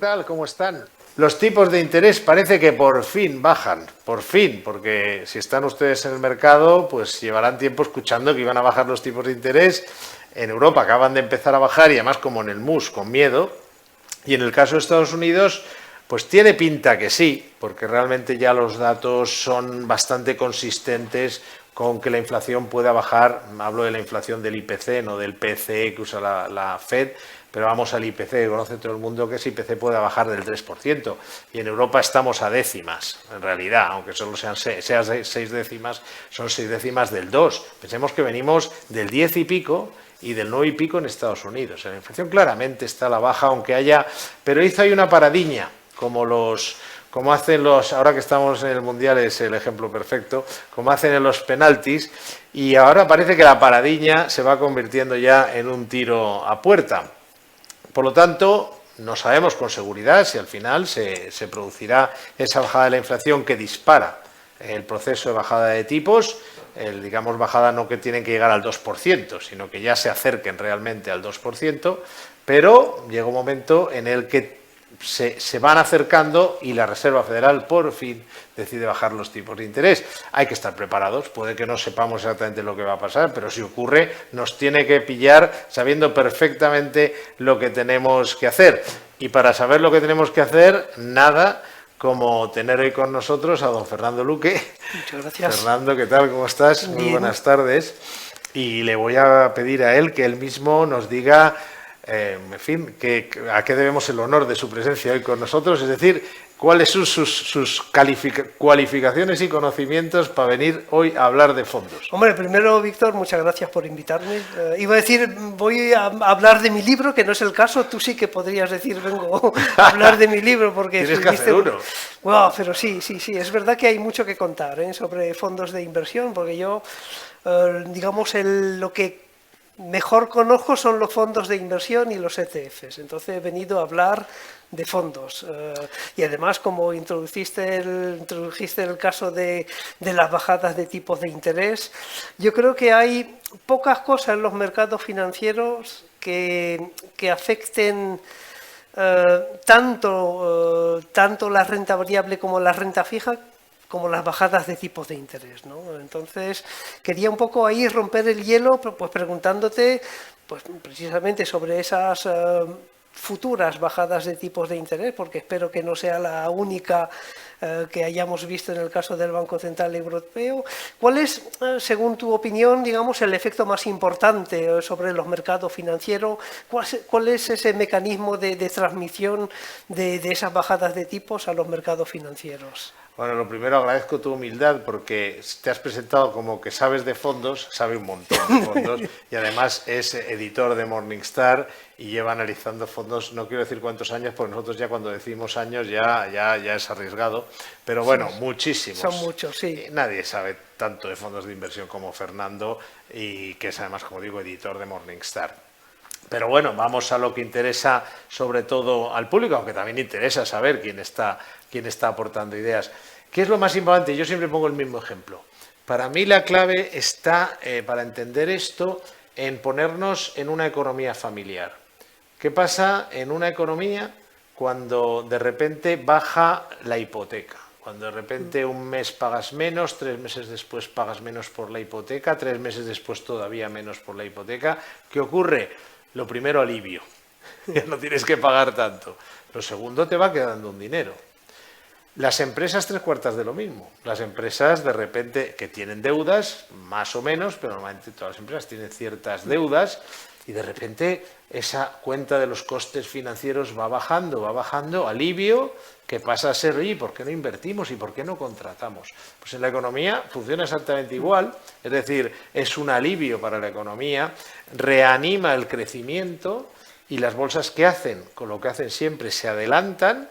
¿Qué tal? ¿Cómo están? Los tipos de interés parece que por fin bajan, por fin, porque si están ustedes en el mercado, pues llevarán tiempo escuchando que iban a bajar los tipos de interés. En Europa acaban de empezar a bajar y además como en el MUS, con miedo. Y en el caso de Estados Unidos, pues tiene pinta que sí, porque realmente ya los datos son bastante consistentes con que la inflación pueda bajar. Hablo de la inflación del IPC, no del PCE que usa la Fed, pero vamos al IPC, que conoce todo el mundo que ese IPC pueda bajar del 3%. Y en Europa estamos a décimas, en realidad, aunque solo sean 6 décimas, son 6 décimas del 2. Pensemos que venimos del 10 y pico y del 9 y pico en Estados Unidos. La inflación claramente está a la baja, aunque haya... Pero hizo ahí una paradiña, como hacen los, ahora que estamos en el Mundial es el ejemplo perfecto, como hacen en los penaltis, y ahora parece que la paradiña se va convirtiendo ya en un tiro a puerta. Por lo tanto, no sabemos con seguridad si al final se producirá esa bajada de la inflación que dispara el proceso de bajada de tipos, digamos bajada no que tienen que llegar al 2%, sino que ya se acerquen realmente al 2%, pero llega un momento en el que se van acercando y la Reserva Federal por fin decide bajar los tipos de interés. Hay que estar preparados, puede que no sepamos exactamente lo que va a pasar, pero si ocurre nos tiene que pillar sabiendo perfectamente lo que tenemos que hacer. Y para saber lo que tenemos que hacer, nada como tener hoy con nosotros a don Fernando Luque. Muchas gracias. Fernando, ¿qué tal? ¿Cómo estás? Bien. Muy buenas tardes. Y le voy a pedir a él que él mismo nos diga en fin, a qué debemos el honor de su presencia hoy con nosotros, es decir, cuáles son sus cualificaciones y conocimientos para venir hoy a hablar de fondos. Hombre, primero, Víctor, muchas gracias por invitarme. Iba a decir, voy a hablar de mi libro, que no es el caso, tú sí que podrías decir, vengo a hablar de mi libro, porque... Tienes que hacer uno. Wow, pero sí, es verdad que hay mucho que contar sobre fondos de inversión, porque yo, digamos, lo que mejor conozco son los fondos de inversión y los ETFs, entonces he venido a hablar de fondos. Y además, como introdujiste el caso de las bajadas de tipos de interés, yo creo que hay pocas cosas en los mercados financieros que afecten tanto la renta variable como la renta fija, como las bajadas de tipos de interés, ¿no? Entonces, quería un poco ahí romper el hielo, pues preguntándote, pues precisamente sobre esas futuras bajadas de tipos de interés, porque espero que no sea la única que hayamos visto en el caso del Banco Central Europeo. ¿Cuál es, según tu opinión, digamos, el efecto más importante sobre los mercados financieros? ¿Cuál es ese mecanismo de transmisión de esas bajadas de tipos a los mercados financieros? Bueno, lo primero agradezco tu humildad porque te has presentado como que sabes de fondos, sabe un montón de fondos y además es editor de Morningstar y lleva analizando fondos, no quiero decir cuántos años, porque nosotros ya cuando decimos años ya es arriesgado, pero bueno, sí, muchísimos. Son muchos, sí. Nadie sabe tanto de fondos de inversión como Fernando y que es además, como digo, editor de Morningstar. Pero bueno, vamos a lo que interesa sobre todo al público, aunque también interesa saber quién está aportando ideas. ¿Qué es lo más importante? Yo siempre pongo el mismo ejemplo. Para mí la clave está, para entender esto, en ponernos en una economía familiar. ¿Qué pasa en una economía cuando de repente baja la hipoteca? Cuando de repente un mes pagas menos, 3 meses después pagas menos por la hipoteca, 3 meses después todavía menos por la hipoteca. ¿Qué ocurre? Lo primero, alivio. Ya no tienes que pagar tanto. Lo segundo, te va quedando un dinero. Las empresas 3/4 de lo mismo. Las empresas de repente que tienen deudas, más o menos, pero normalmente todas las empresas tienen ciertas deudas y de repente esa cuenta de los costes financieros va bajando, alivio, que pasa a ser, oye, ¿por qué no invertimos y por qué no contratamos? Pues en la economía funciona exactamente igual, es decir, es un alivio para la economía, reanima el crecimiento y las bolsas ¿qué hacen? Con lo que hacen siempre se adelantan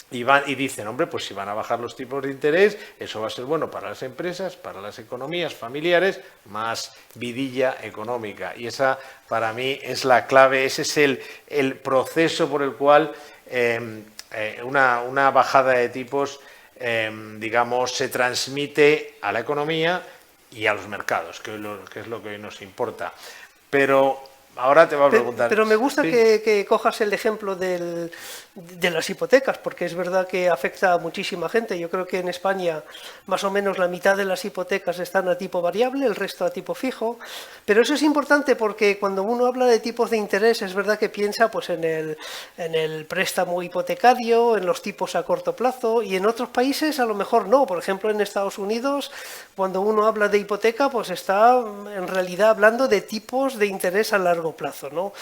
y dicen, hombre, pues si van a bajar los tipos de interés, eso va a ser bueno para las empresas, para las economías familiares, más vidilla económica. Y esa, para mí, es la clave, ese es el proceso por el cual una bajada de tipos, digamos, se transmite a la economía y a los mercados, que es lo que hoy nos importa. Pero ahora te voy a preguntar. Pero me gusta Sí. que cojas el ejemplo de las hipotecas, porque es verdad que afecta a muchísima gente. Yo creo que en España más o menos la mitad de las hipotecas están a tipo variable, el resto a tipo fijo. Pero eso es importante porque cuando uno habla de tipos de interés, es verdad que piensa pues, en el préstamo hipotecario, en los tipos a corto plazo, y en otros países a lo mejor no. Por ejemplo, en Estados Unidos, cuando uno habla de hipoteca, pues está en realidad hablando de tipos de interés a largo plazo, ¿no?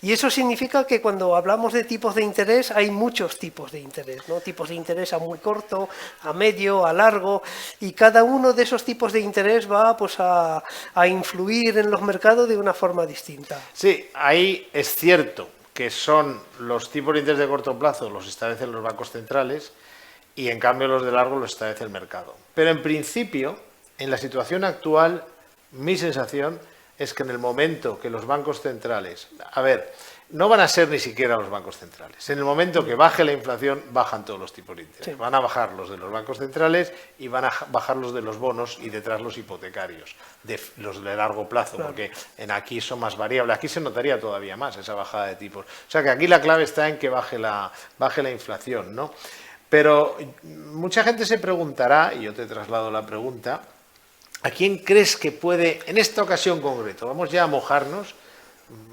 Y eso significa que cuando hablamos de tipos de interés hay muchos tipos de interés, ¿no? Tipos de interés a muy corto, a medio, a largo, y cada uno de esos tipos de interés va pues a influir en los mercados de una forma distinta. Sí, ahí es cierto que son los tipos de interés de corto plazo los establecen los bancos centrales y en cambio los de largo los establece el mercado. Pero en principio, en la situación actual, mi sensación es que en el momento que los bancos centrales, a ver, no van a ser ni siquiera los bancos centrales. En el momento que baje la inflación, bajan todos los tipos de interés. Sí. Van a bajar los de los bancos centrales y van a bajar los de los bonos y detrás los hipotecarios, los de largo plazo, Claro. porque aquí son más variables. Aquí se notaría todavía más esa bajada de tipos. O sea que aquí la clave está en que baje la inflación, ¿no? Pero mucha gente se preguntará, y yo te traslado la pregunta, ¿a quién crees que puede, en esta ocasión concreto, vamos ya a mojarnos,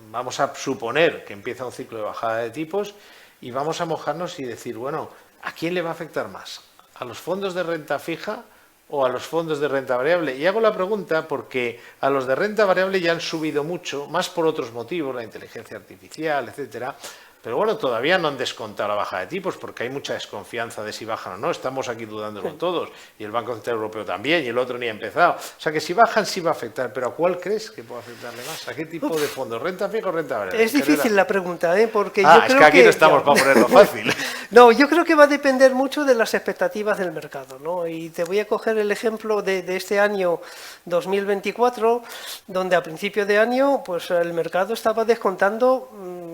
vamos a suponer que empieza un ciclo de bajada de tipos y vamos a mojarnos y decir, bueno, ¿a quién le va a afectar más? ¿A los fondos de renta fija o a los fondos de renta variable? Y hago la pregunta porque a los de renta variable ya han subido mucho, más por otros motivos, la inteligencia artificial, etcétera. Pero bueno, todavía no han descontado la baja de tipos porque hay mucha desconfianza de si bajan o no. Estamos aquí dudándolo todos. Y el Banco Central Europeo también, y el otro ni ha empezado. O sea que si bajan sí va a afectar. Pero ¿a cuál crees que puede afectarle más? ¿A qué tipo de fondo? ¿Renta fija o renta variable? Es difícil la pregunta, porque yo es creo que aquí que no estamos para ponerlo fácil. No, yo creo que va a depender mucho de las expectativas del mercado, ¿no? Y te voy a coger el ejemplo de este año 2024, donde a principio de año pues el mercado estaba descontando,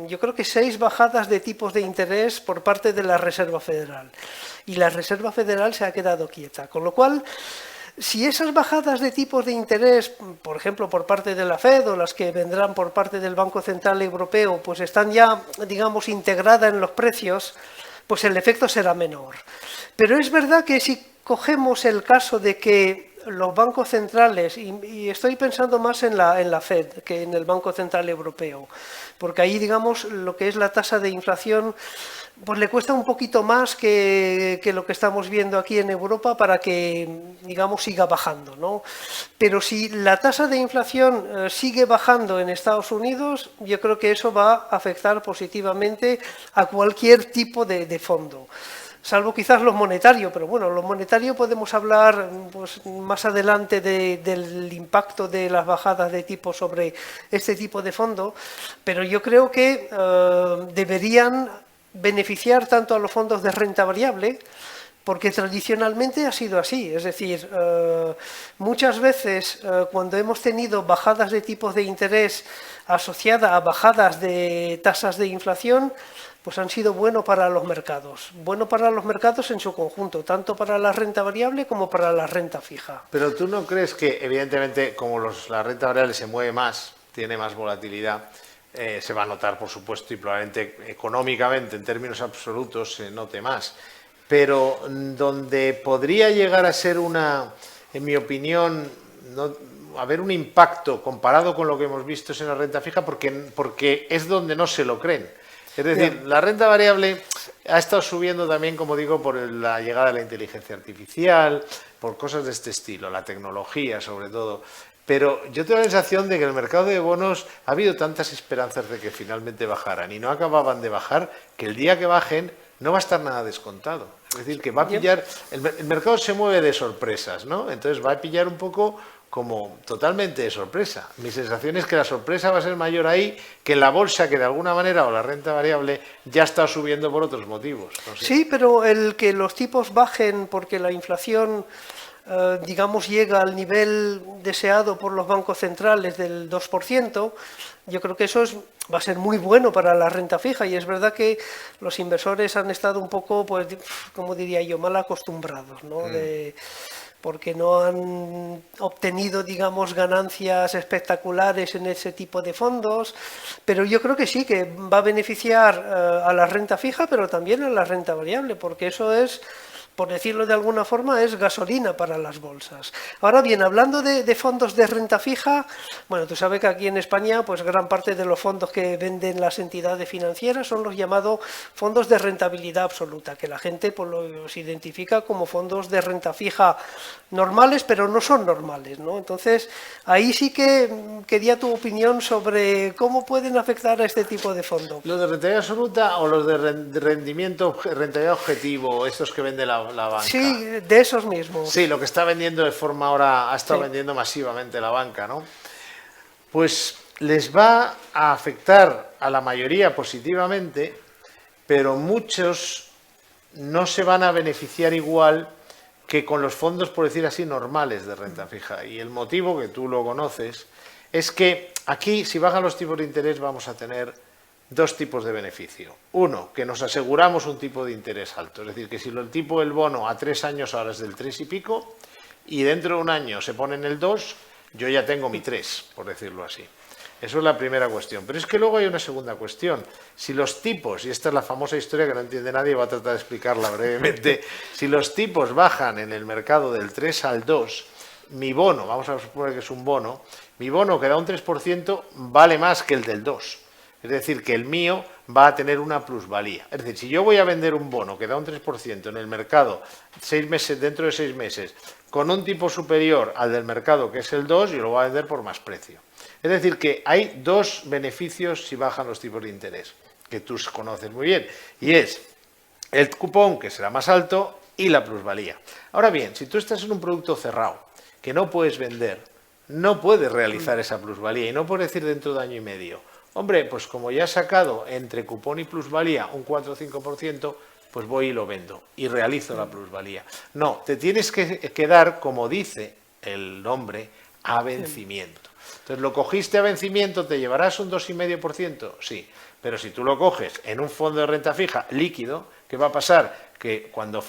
yo creo que 6 bajadas de tipos de interés por parte de la Reserva Federal. Y la Reserva Federal se ha quedado quieta, con lo cual, si esas bajadas de tipos de interés, por ejemplo, por parte de la Fed o las que vendrán por parte del Banco Central Europeo, pues están ya, digamos, integradas en los precios, pues el efecto será menor. Pero es verdad que si cogemos el caso de que los bancos centrales, y estoy pensando más en la Fed que en el Banco Central Europeo, porque ahí, digamos, lo que es la tasa de inflación, pues le cuesta un poquito más que lo que estamos viendo aquí en Europa para que, digamos, siga bajando, ¿no? Pero si la tasa de inflación sigue bajando en Estados Unidos, yo creo que eso va a afectar positivamente a cualquier tipo de fondo. Salvo quizás los monetarios, pero bueno, los monetarios podemos hablar pues, más adelante del impacto de las bajadas de tipo sobre este tipo de fondo, pero yo creo que deberían beneficiar tanto a los fondos de renta variable, porque tradicionalmente ha sido así, es decir, muchas veces cuando hemos tenido bajadas de tipos de interés asociadas a bajadas de tasas de inflación, pues han sido buenos para los mercados en su conjunto, tanto para la renta variable como para la renta fija. Pero tú no crees que, evidentemente, como la renta variable se mueve más, tiene más volatilidad, se va a notar, por supuesto, y probablemente económicamente, en términos absolutos, se note más. Pero donde podría llegar a ser en mi opinión, haber un impacto comparado con lo que hemos visto es en la renta fija, porque es donde no se lo creen. Es decir, la renta variable ha estado subiendo también, como digo, por la llegada de la inteligencia artificial, por cosas de este estilo, la tecnología sobre todo. Pero yo tengo la sensación de que en el mercado de bonos ha habido tantas esperanzas de que finalmente bajaran y no acababan de bajar, que el día que bajen no va a estar nada descontado. Es decir, que va a pillar... El mercado se mueve de sorpresas, ¿no? Entonces va a pillar un poco como totalmente de sorpresa. Mi sensación es que la sorpresa va a ser mayor ahí que en la bolsa, que de alguna manera, o la renta variable, ya está subiendo por otros motivos. No sé. Sí, pero el que los tipos bajen porque la inflación, digamos, llega al nivel deseado por los bancos centrales del 2%, yo creo que eso va a ser muy bueno para la renta fija, y es verdad que los inversores han estado un poco, pues, como diría yo, mal acostumbrados, ¿no? porque no han obtenido, digamos, ganancias espectaculares en ese tipo de fondos, pero yo creo que sí, que va a beneficiar a la renta fija, pero también a la renta variable, porque eso es, por decirlo de alguna forma, es gasolina para las bolsas. Ahora bien, hablando de fondos de renta fija, bueno, tú sabes que aquí en España, pues gran parte de los fondos que venden las entidades financieras son los llamados fondos de rentabilidad absoluta, que la gente pues, los identifica como fondos de renta fija normales, pero no son normales, ¿no? Entonces, ahí sí que quería tu opinión sobre cómo pueden afectar a este tipo de fondos. ¿Los de rentabilidad absoluta o los de rendimiento, rentabilidad objetivo, estos que vende la banca? Sí, de esos mismos. Sí, lo que está vendiendo de forma ahora, ha estado Sí. vendiendo masivamente la banca, ¿no? Pues les va a afectar a la mayoría positivamente, pero muchos no se van a beneficiar igual que con los fondos, por decir así, normales de renta fija. Y el motivo, que tú lo conoces, es que aquí, si bajan los tipos de interés, vamos a tener dos tipos de beneficio. Uno, que nos aseguramos un tipo de interés alto. Es decir, que si el tipo del bono a 3 años ahora es del 3 y pico, y dentro de un año se pone en el 2, yo ya tengo mi 3, por decirlo así. Eso es la primera cuestión. Pero es que luego hay una segunda cuestión. Si los tipos, y esta es la famosa historia que no entiende nadie, voy a tratar de explicarla brevemente, si los tipos bajan en el mercado del 3 al 2, mi bono, vamos a suponer que es un bono, mi bono que da un 3% vale más que el del 2. Es decir, que el mío va a tener una plusvalía. Es decir, si yo voy a vender un bono que da un 3% en el mercado 6 meses, dentro de 6 meses, con un tipo superior al del mercado, que es el 2, yo lo voy a vender por más precio. Es decir, que hay dos beneficios si bajan los tipos de interés, que tú conoces muy bien, y es el cupón, que será más alto, y la plusvalía. Ahora bien, si tú estás en un producto cerrado, que no puedes vender, no puedes realizar esa plusvalía, y no puedes decir dentro de año y medio, hombre, pues como ya he sacado entre cupón y plusvalía un 4 o 5%, pues voy y lo vendo y realizo la plusvalía. No, te tienes que quedar, como dice el nombre, a vencimiento. Entonces, ¿lo cogiste a vencimiento? ¿Te llevarás un 2,5%? Sí, pero si tú lo coges en un fondo de renta fija líquido, ¿qué va a pasar? Que cuando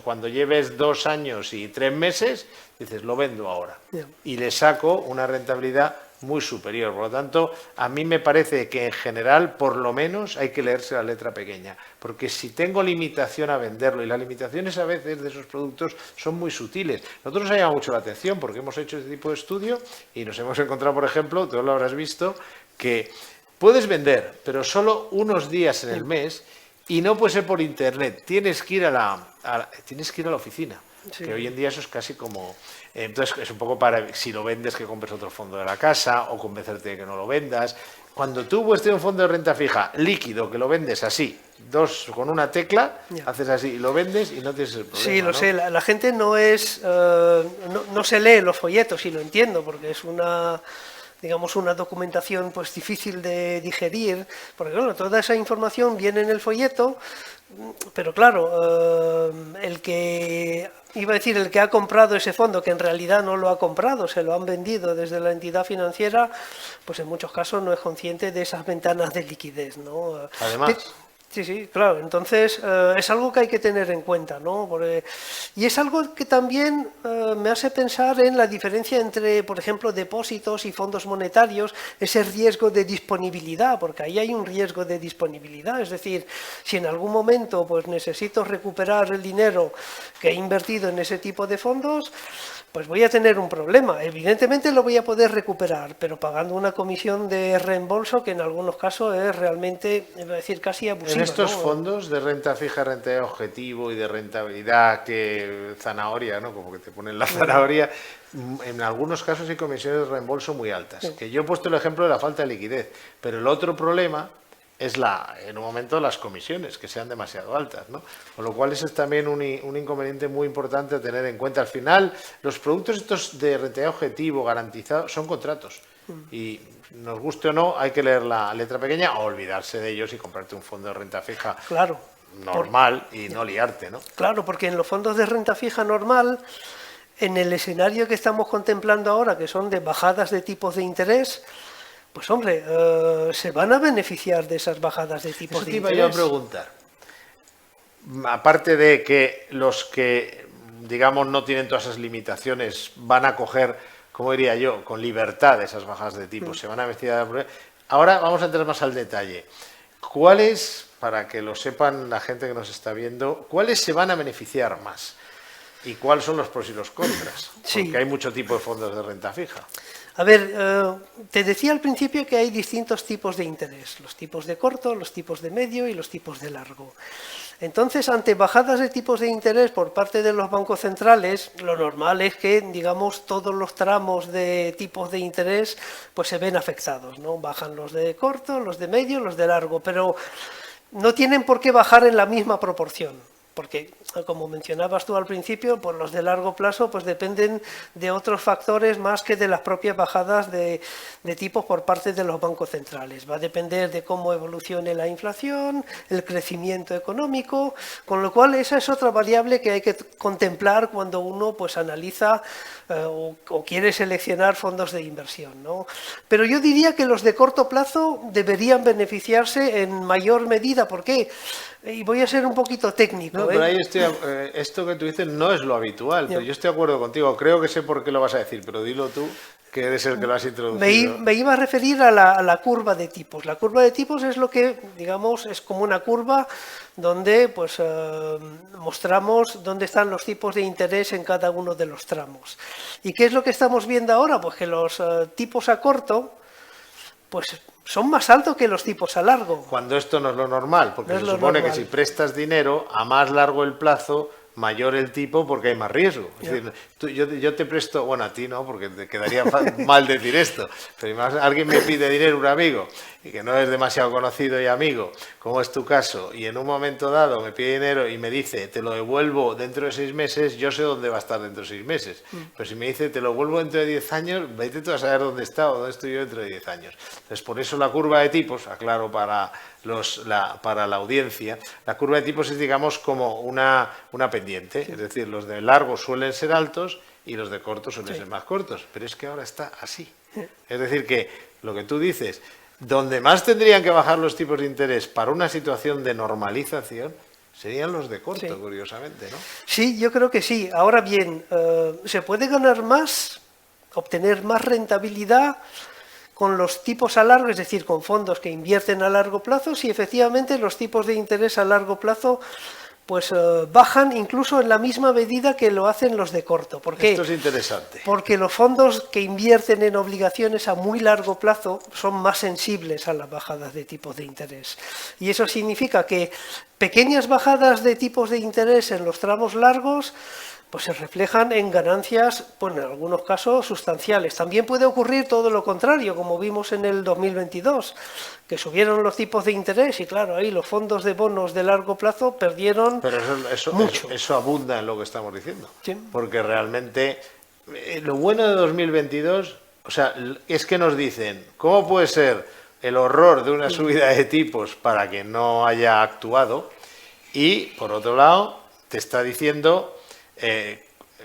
cuando lleves 2 años y 3 meses, dices, lo vendo ahora. Y le saco una rentabilidad muy superior. Por lo tanto, a mí me parece que en general, por lo menos, hay que leerse la letra pequeña. Porque si tengo limitación a venderlo, y las limitaciones a veces de esos productos son muy sutiles. Nosotros nos ha llamado mucho la atención porque hemos hecho este tipo de estudio y nos hemos encontrado, por ejemplo, tú lo habrás visto, que puedes vender, pero solo unos días en el mes y no puede ser por internet. Tienes que ir a la oficina. Sí. Que hoy en día eso es casi como... entonces es un poco para, si lo vendes, que compres otro fondo de la casa o convencerte de que no lo vendas. Cuando tú puedes tener un fondo de renta fija líquido, que lo vendes así, con una tecla, haces así y lo vendes y no tienes el problema. Sí, lo sé. La gente no es... no se lee los folletos, y lo entiendo, porque es una... digamos, una documentación pues difícil de digerir, porque claro, toda esa información viene en el folleto, pero claro, el que ha comprado ese fondo, que en realidad no lo ha comprado, se lo han vendido desde la entidad financiera, pues en muchos casos no es consciente de esas ventanas de liquidez, ¿no? Además... Sí, claro. Entonces, es algo que hay que tener en cuenta, ¿no? Y es algo que también me hace pensar en la diferencia entre, por ejemplo, depósitos y fondos monetarios, ese riesgo de disponibilidad, porque ahí hay un riesgo de disponibilidad. Es decir, si en algún momento pues necesito recuperar el dinero que he invertido en ese tipo de fondos, pues voy a tener un problema. Evidentemente lo voy a poder recuperar, pero pagando una comisión de reembolso que en algunos casos es realmente, iba a decir, casi abusiva. En estos ¿no? fondos de renta fija, renta de objetivo y de rentabilidad, que zanahoria, ¿no? Como que te ponen la zanahoria, en algunos casos hay comisiones de reembolso muy altas. Sí. Que yo he puesto el ejemplo de la falta de liquidez, pero el otro problema es en un momento las comisiones, que sean demasiado altas, ¿no? Con lo cual ese es también un inconveniente muy importante a tener en cuenta. Al final, los productos estos de rentabilidad objetivo garantizado son contratos y nos guste o no, hay que leer la letra pequeña o olvidarse de ellos y comprarte un fondo de renta fija normal y no liarte, ¿no? Claro, porque en los fondos de renta fija normal, en el escenario que estamos contemplando ahora, que son de bajadas de tipos de interés, pues hombre, se van a beneficiar de esas bajadas de tipos de interés. Eso te iba yo a preguntar. Aparte de que los que digamos, no tienen todas esas limitaciones, van a coger, como diría yo, con libertad esas bajadas de tipos, se van a beneficiar. Ahora vamos a entrar más al detalle. ¿Cuáles, para que lo sepan la gente que nos está viendo, cuáles se van a beneficiar más? ¿Y cuáles son los pros y los contras? Porque hay mucho tipo de fondos de renta fija. A ver, te decía al principio que hay distintos tipos de interés, los tipos de corto, los tipos de medio y los tipos de largo. Entonces, ante bajadas de tipos de interés por parte de los bancos centrales, lo normal es que, digamos, todos los tramos de tipos de interés pues se ven afectados, ¿no? Bajan los de corto, los de medio, los de largo, pero no tienen por qué bajar en la misma proporción. Porque, como mencionabas tú al principio, pues los de largo plazo pues dependen de otros factores más que de las propias bajadas de tipos por parte de los bancos centrales. Va a depender de cómo evolucione la inflación, el crecimiento económico, con lo cual esa es otra variable que hay que contemplar cuando uno pues analiza o quiere seleccionar fondos de inversión, ¿no? Pero yo diría que los de corto plazo deberían beneficiarse en mayor medida. ¿Por qué? Y voy a ser un poquito técnico. No, pero ahí esto que tú dices no es lo habitual, pero yo estoy de acuerdo contigo. Creo que sé por qué lo vas a decir, pero dilo tú, que eres el que lo has introducido. Me iba a referir a la curva de tipos. La curva de tipos es lo que, digamos, es como una curva donde pues mostramos dónde están los tipos de interés en cada uno de los tramos. ¿Y qué es lo que estamos viendo ahora? Pues que los tipos a corto pues son más altos que los tipos a largo. Cuando esto no es lo normal, porque se supone que si prestas dinero, a más largo el plazo, mayor el tipo porque hay más riesgo. Es decir, yo te presto, bueno, a ti no, porque te quedaría mal decir esto, pero alguien me pide dinero, un amigo, y que no es demasiado conocido y amigo, como es tu caso, y en un momento dado me pide dinero y me dice, te lo devuelvo dentro de 6 meses, yo sé dónde va a estar dentro de 6 meses. Pero si me dice, te lo vuelvo dentro de 10 años, vete tú a saber dónde está o dónde estoy yo dentro de 10 años. Entonces, por eso la curva de tipos, aclaro para la audiencia, la curva de tipos es, digamos, como una pendiente, es decir, los de largo suelen ser altos y los de corto suelen ser más cortos, pero es que ahora está así. Es decir, que lo que tú dices, donde más tendrían que bajar los tipos de interés para una situación de normalización serían los de corto, curiosamente, ¿no? Sí, yo creo que sí. Ahora bien, ¿se puede ganar más, obtener más rentabilidad con los tipos a largo, es decir, con fondos que invierten a largo plazo, si efectivamente los tipos de interés a largo plazo pues bajan incluso en la misma medida que lo hacen los de corto? ¿Por qué? Esto es interesante. Porque los fondos que invierten en obligaciones a muy largo plazo son más sensibles a las bajadas de tipos de interés. Y eso significa que pequeñas bajadas de tipos de interés en los tramos largos pues se reflejan en ganancias, pues en algunos casos sustanciales. También puede ocurrir todo lo contrario, como vimos en el 2022, que subieron los tipos de interés y claro, ahí los fondos de bonos de largo plazo perdieron mucho. Eso abunda en lo que estamos diciendo, sí. Porque realmente lo bueno de 2022, o sea, es que nos dicen, ¿cómo puede ser el horror de una subida de tipos para que no haya actuado? Y, por otro lado, te está diciendo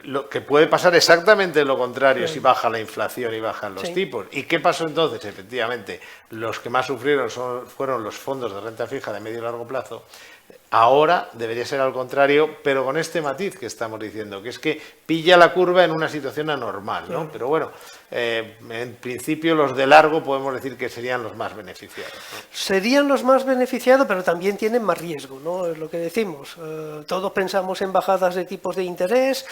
lo que puede pasar exactamente lo contrario si baja la inflación y bajan los tipos. ¿Y qué pasó entonces? Efectivamente, los que más sufrieron fueron los fondos de renta fija de medio y largo plazo. Ahora debería ser al contrario, pero con este matiz que estamos diciendo, que es que pilla la curva en una situación anormal, ¿no? Pero bueno, en principio los de largo podemos decir que serían los más beneficiados, ¿no? Serían los más beneficiados, pero también tienen más riesgo, ¿no? Es lo que decimos. Todos pensamos en bajadas de tipos de interés,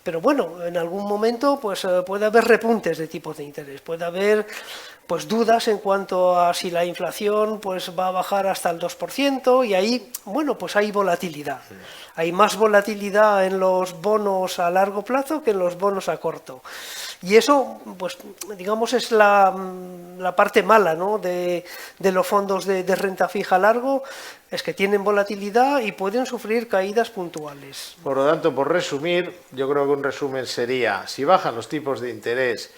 pero bueno, en algún momento pues puede haber repuntes de tipos de interés, puede haber pues dudas en cuanto a si la inflación pues va a bajar hasta el 2% y ahí, bueno, pues hay volatilidad. Hay más volatilidad en los bonos a largo plazo que en los bonos a corto. Y eso, pues, digamos, es la parte mala, ¿no?, de los fondos de renta fija a largo, es que tienen volatilidad y pueden sufrir caídas puntuales. Por lo tanto, por resumir, yo creo que un resumen sería, si bajan los tipos de interés,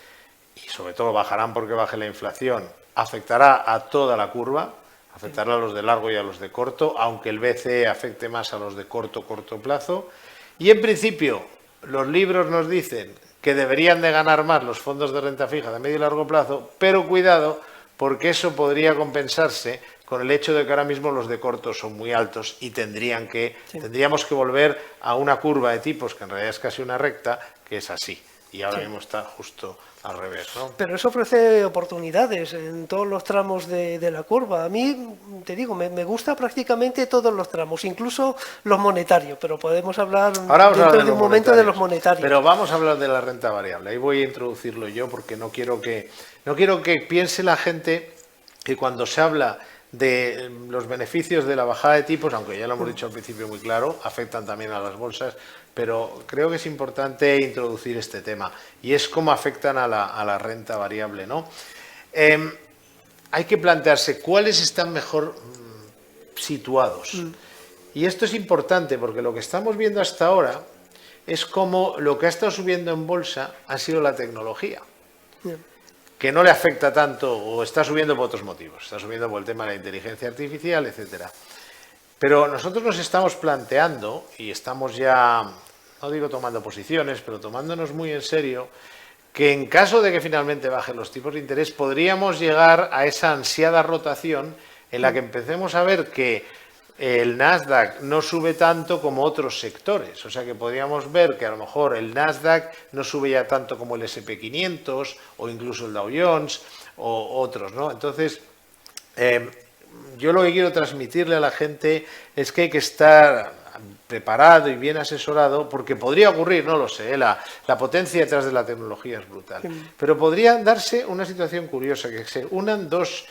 y sobre todo bajarán porque baje la inflación, afectará a toda la curva, afectará a los de largo y a los de corto, aunque el BCE afecte más a los de corto plazo. Y en principio, los libros nos dicen que deberían de ganar más los fondos de renta fija de medio y largo plazo, pero cuidado, porque eso podría compensarse con el hecho de que ahora mismo los de corto son muy altos y tendríamos que volver a una curva de tipos que en realidad es casi una recta, que es así. Y ahora mismo está justo al revés, ¿no? Pero eso ofrece oportunidades en todos los tramos de la curva. A mí, te digo, me gusta prácticamente todos los tramos, incluso los monetarios, pero podemos hablar dentro de un momento de los monetarios. Pero vamos a hablar de la renta variable. Ahí voy a introducirlo yo porque no quiero que piense la gente que cuando se habla de los beneficios de la bajada de tipos, aunque ya lo hemos dicho al principio muy claro, afectan también a las bolsas, pero creo que es importante introducir este tema, y es cómo afectan a la renta variable, ¿no? Hay que plantearse cuáles están mejor situados. Y esto es importante porque lo que estamos viendo hasta ahora es cómo lo que ha estado subiendo en bolsa ha sido la tecnología. Que no le afecta tanto, o está subiendo por otros motivos, está subiendo por el tema de la inteligencia artificial, etcétera. Pero nosotros nos estamos planteando, y estamos ya, no digo tomando posiciones, pero tomándonos muy en serio, que en caso de que finalmente bajen los tipos de interés, podríamos llegar a esa ansiada rotación en la que empecemos a ver que el Nasdaq no sube tanto como otros sectores. O sea que podríamos ver que a lo mejor el Nasdaq no sube ya tanto como el S&P 500 o incluso el Dow Jones o otros, ¿no? Entonces, yo lo que quiero transmitirle a la gente es que hay que estar preparado y bien asesorado, porque podría ocurrir, no lo sé, la potencia detrás de la tecnología es brutal, pero podría darse una situación curiosa, que se unan dos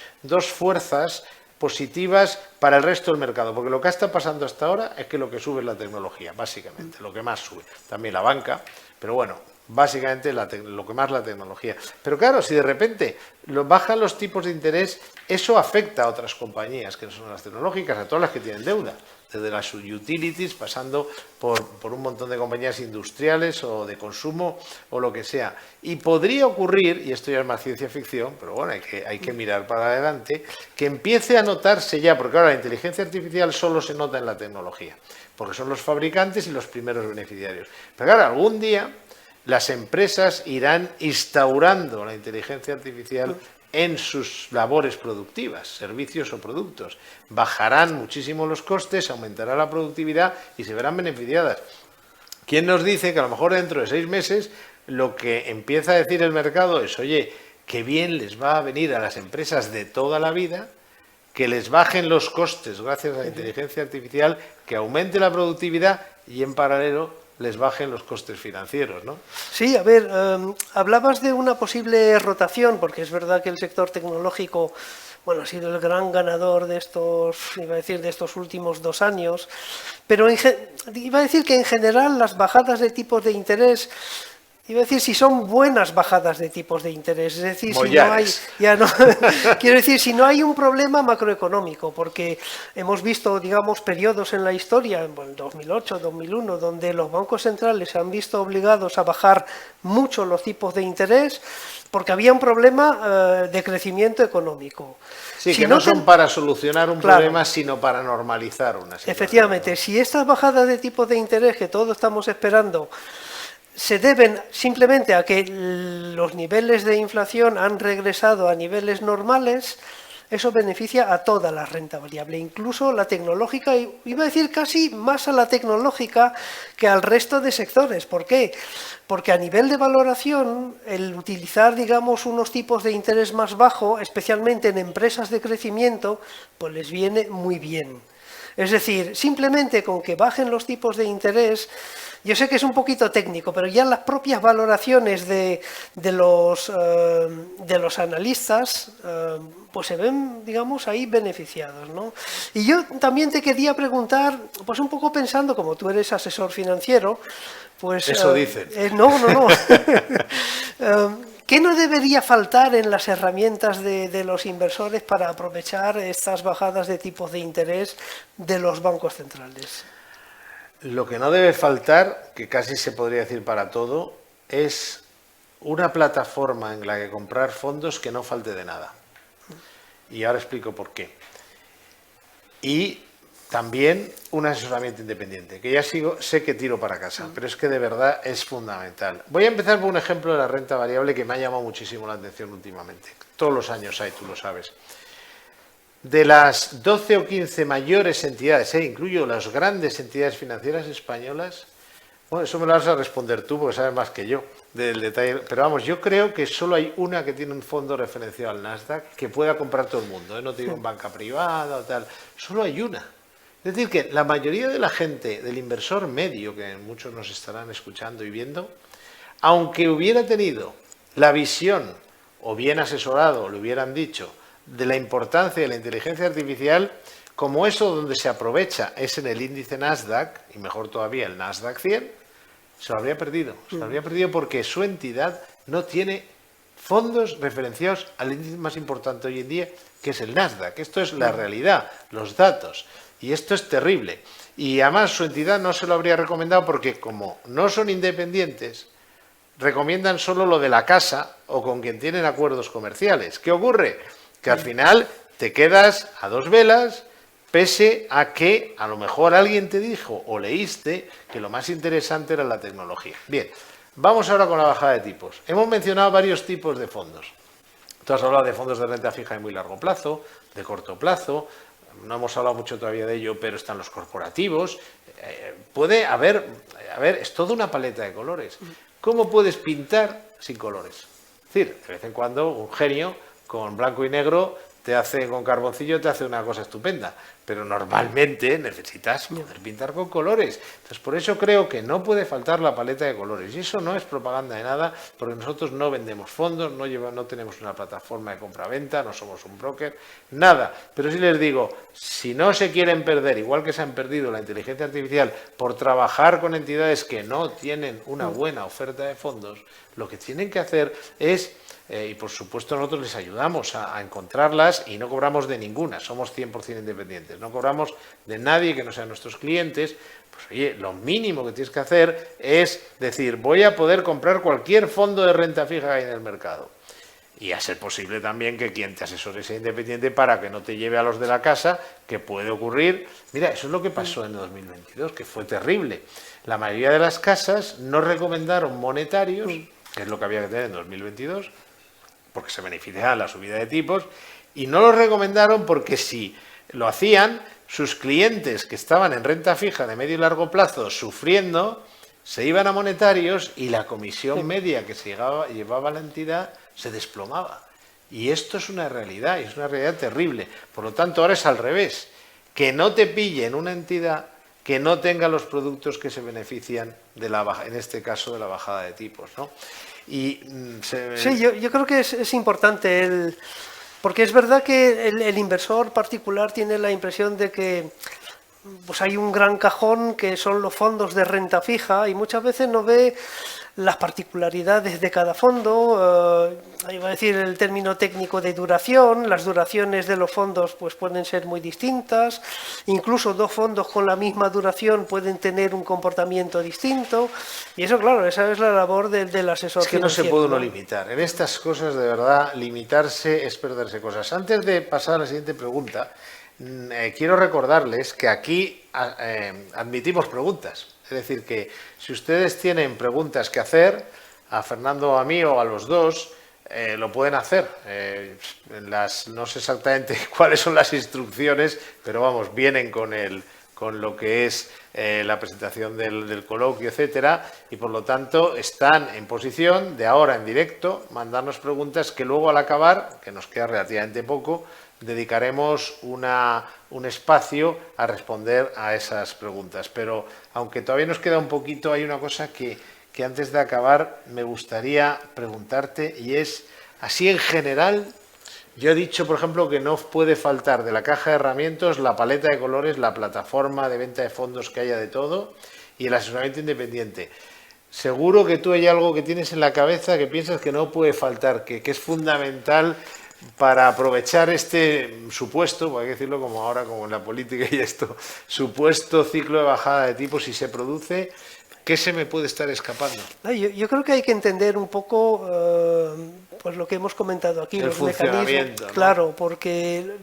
fuerzas positivas para el resto del mercado, porque lo que está pasando hasta ahora es que lo que sube es la tecnología, básicamente, lo que más sube, también la banca, pero bueno, básicamente lo que más la tecnología. Pero claro, si de repente bajan los tipos de interés, eso afecta a otras compañías, que no son las tecnológicas, a todas las que tienen deuda, desde las utilities, pasando por un montón de compañías industriales o de consumo o lo que sea. Y podría ocurrir, y esto ya es más ciencia ficción, pero bueno, hay que mirar para adelante, que empiece a notarse ya, porque ahora la inteligencia artificial solo se nota en la tecnología, porque son los fabricantes y los primeros beneficiarios. Pero claro, algún día las empresas irán instaurando la inteligencia artificial en sus labores productivas, servicios o productos. Bajarán muchísimo los costes, aumentará la productividad y se verán beneficiadas. ¿Quién nos dice que a lo mejor dentro de 6 meses lo que empieza a decir el mercado es, oye, qué bien les va a venir a las empresas de toda la vida que les bajen los costes gracias a la inteligencia artificial, que aumente la productividad y en paralelo les bajen los costes financieros, ¿no? Sí, a ver, hablabas de una posible rotación, porque es verdad que el sector tecnológico, bueno, ha sido el gran ganador de estos, iba a decir, de estos últimos 2 años, pero iba a decir que en general las bajadas de tipos de interés, iba a decir si son buenas bajadas de tipos de interés, es decir, si no hay, quiero decir, si no hay un problema macroeconómico, porque hemos visto, digamos, periodos en la historia, en 2008, 2001, donde los bancos centrales se han visto obligados a bajar mucho los tipos de interés porque había un problema de crecimiento económico. Sí, que no son para solucionar un problema, sino para normalizar una situación. Efectivamente, si estas bajadas de tipos de interés que todos estamos esperando se deben simplemente a que los niveles de inflación han regresado a niveles normales, eso beneficia a toda la renta variable, incluso la tecnológica, iba a decir casi más a la tecnológica que al resto de sectores. ¿Por qué? Porque a nivel de valoración, el utilizar, digamos, unos tipos de interés más bajo, especialmente en empresas de crecimiento, pues les viene muy bien. Es decir, simplemente con que bajen los tipos de interés, yo sé que es un poquito técnico, pero ya las propias valoraciones de los analistas pues se ven, digamos, ahí beneficiados, ¿no? Y yo también te quería preguntar, pues un poco pensando, como tú eres asesor financiero, pues... Eso dicen. No. ¿Qué no debería faltar en las herramientas de los inversores para aprovechar estas bajadas de tipos de interés de los bancos centrales? Lo que no debe faltar, que casi se podría decir para todo, es una plataforma en la que comprar fondos que no falte de nada. Y ahora explico por qué. Y también un asesoramiento independiente, que ya sé que tiro para casa, pero es que de verdad es fundamental. Voy a empezar por un ejemplo de la renta variable que me ha llamado muchísimo la atención últimamente. Todos los años hay, tú lo sabes. de las 12 o 15 mayores entidades, incluyo las grandes entidades financieras españolas, bueno, eso me lo vas a responder tú porque sabes más que yo del detalle, pero vamos, yo creo que solo hay una que tiene un fondo referenciado al Nasdaq que pueda comprar todo el mundo, no te digo en banca privada o tal, solo hay una. Es decir, que la mayoría de la gente, del inversor medio, que muchos nos estarán escuchando y viendo, aunque hubiera tenido la visión, o bien asesorado, lo hubieran dicho, de la importancia de la inteligencia artificial, como eso donde se aprovecha es en el índice Nasdaq, y mejor todavía el Nasdaq 100, se lo habría perdido. Se lo habría perdido porque su entidad no tiene fondos referenciados al índice más importante hoy en día, que es el Nasdaq. Esto es la realidad, los datos. Y esto es terrible. Y además su entidad no se lo habría recomendado porque como no son independientes, recomiendan solo lo de la casa o con quien tienen acuerdos comerciales. ¿Qué ocurre? Que al final te quedas a dos velas, pese a que a lo mejor alguien te dijo o leíste que lo más interesante era la tecnología. Bien, vamos ahora con la bajada de tipos. Hemos mencionado varios tipos de fondos. Tú has hablado de fondos de renta fija de muy largo plazo, de corto plazo. No hemos hablado mucho todavía de ello, pero están los corporativos. Puede haber, es toda una paleta de colores. ¿Cómo puedes pintar sin colores? Es decir, de vez en cuando un genio con blanco y negro con carboncillo te hace una cosa estupenda, pero normalmente necesitas poder pintar con colores. Entonces, por eso creo que no puede faltar la paleta de colores. Y eso no es propaganda de nada, porque nosotros no vendemos fondos, no tenemos una plataforma de compra-venta, no somos un broker, nada. Pero sí les digo, si no se quieren perder, igual que se han perdido la inteligencia artificial por trabajar con entidades que no tienen una buena oferta de fondos, lo que tienen que hacer es... y por supuesto nosotros les ayudamos a encontrarlas y no cobramos de ninguna, somos 100% independientes, no cobramos de nadie que no sean nuestros clientes. Pues oye, lo mínimo que tienes que hacer es decir, voy a poder comprar cualquier fondo de renta fija que hay en el mercado. Y a ser posible también que quien te asesore sea independiente para que no te lleve a los de la casa, que puede ocurrir. Mira, eso es lo que pasó en 2022, que fue terrible. La mayoría de las casas no recomendaron monetarios, que es lo que había que tener en 2022, porque se beneficiaba la subida de tipos, y no lo recomendaron porque si lo hacían, sus clientes que estaban en renta fija de medio y largo plazo sufriendo, se iban a monetarios y la comisión media que se llevaba la entidad se desplomaba. Y esto es una realidad, y es una realidad terrible. Por lo tanto, ahora es al revés, que no te pillen una entidad que no tenga los productos que se benefician de en este caso de la bajada de tipos, ¿no? Sí, yo creo que es importante, porque es verdad que el inversor particular tiene la impresión de que pues hay un gran cajón que son los fondos de renta fija y muchas veces no ve las particularidades de cada fondo, iba a decir el término técnico de duración, las duraciones de los fondos pues pueden ser muy distintas, incluso dos fondos con la misma duración pueden tener un comportamiento distinto, y eso claro, esa es la labor del asesor financiero. Es que no se puede uno ¿no? limitar, en estas cosas de verdad limitarse es perderse cosas. Antes de pasar a la siguiente pregunta, quiero recordarles que aquí admitimos preguntas. Es decir, que si ustedes tienen preguntas que hacer, a Fernando o a mí o a los dos, lo pueden hacer. No sé exactamente cuáles son las instrucciones, pero vamos, vienen con lo que es la presentación del coloquio, etcétera, y por lo tanto están en posición de ahora en directo mandarnos preguntas que luego al acabar, que nos queda relativamente poco, dedicaremos un espacio a responder a esas preguntas. Pero aunque todavía nos queda un poquito, hay una cosa que antes de acabar me gustaría preguntarte, y es, así en general, yo he dicho, por ejemplo, que no puede faltar de la caja de herramientas la paleta de colores, la plataforma de venta de fondos que haya de todo y el asesoramiento independiente. Seguro que tú hay algo que tienes en la cabeza que piensas que no puede faltar, que es fundamental para aprovechar este supuesto, hay que decirlo como ahora, como en la política y esto, supuesto ciclo de bajada de tipos si se produce, ¿Qué se me puede estar escapando? Yo creo que hay que entender un poco pues lo que hemos comentado aquí, El los funcionamiento, mecanismos. ¿no? Claro, porque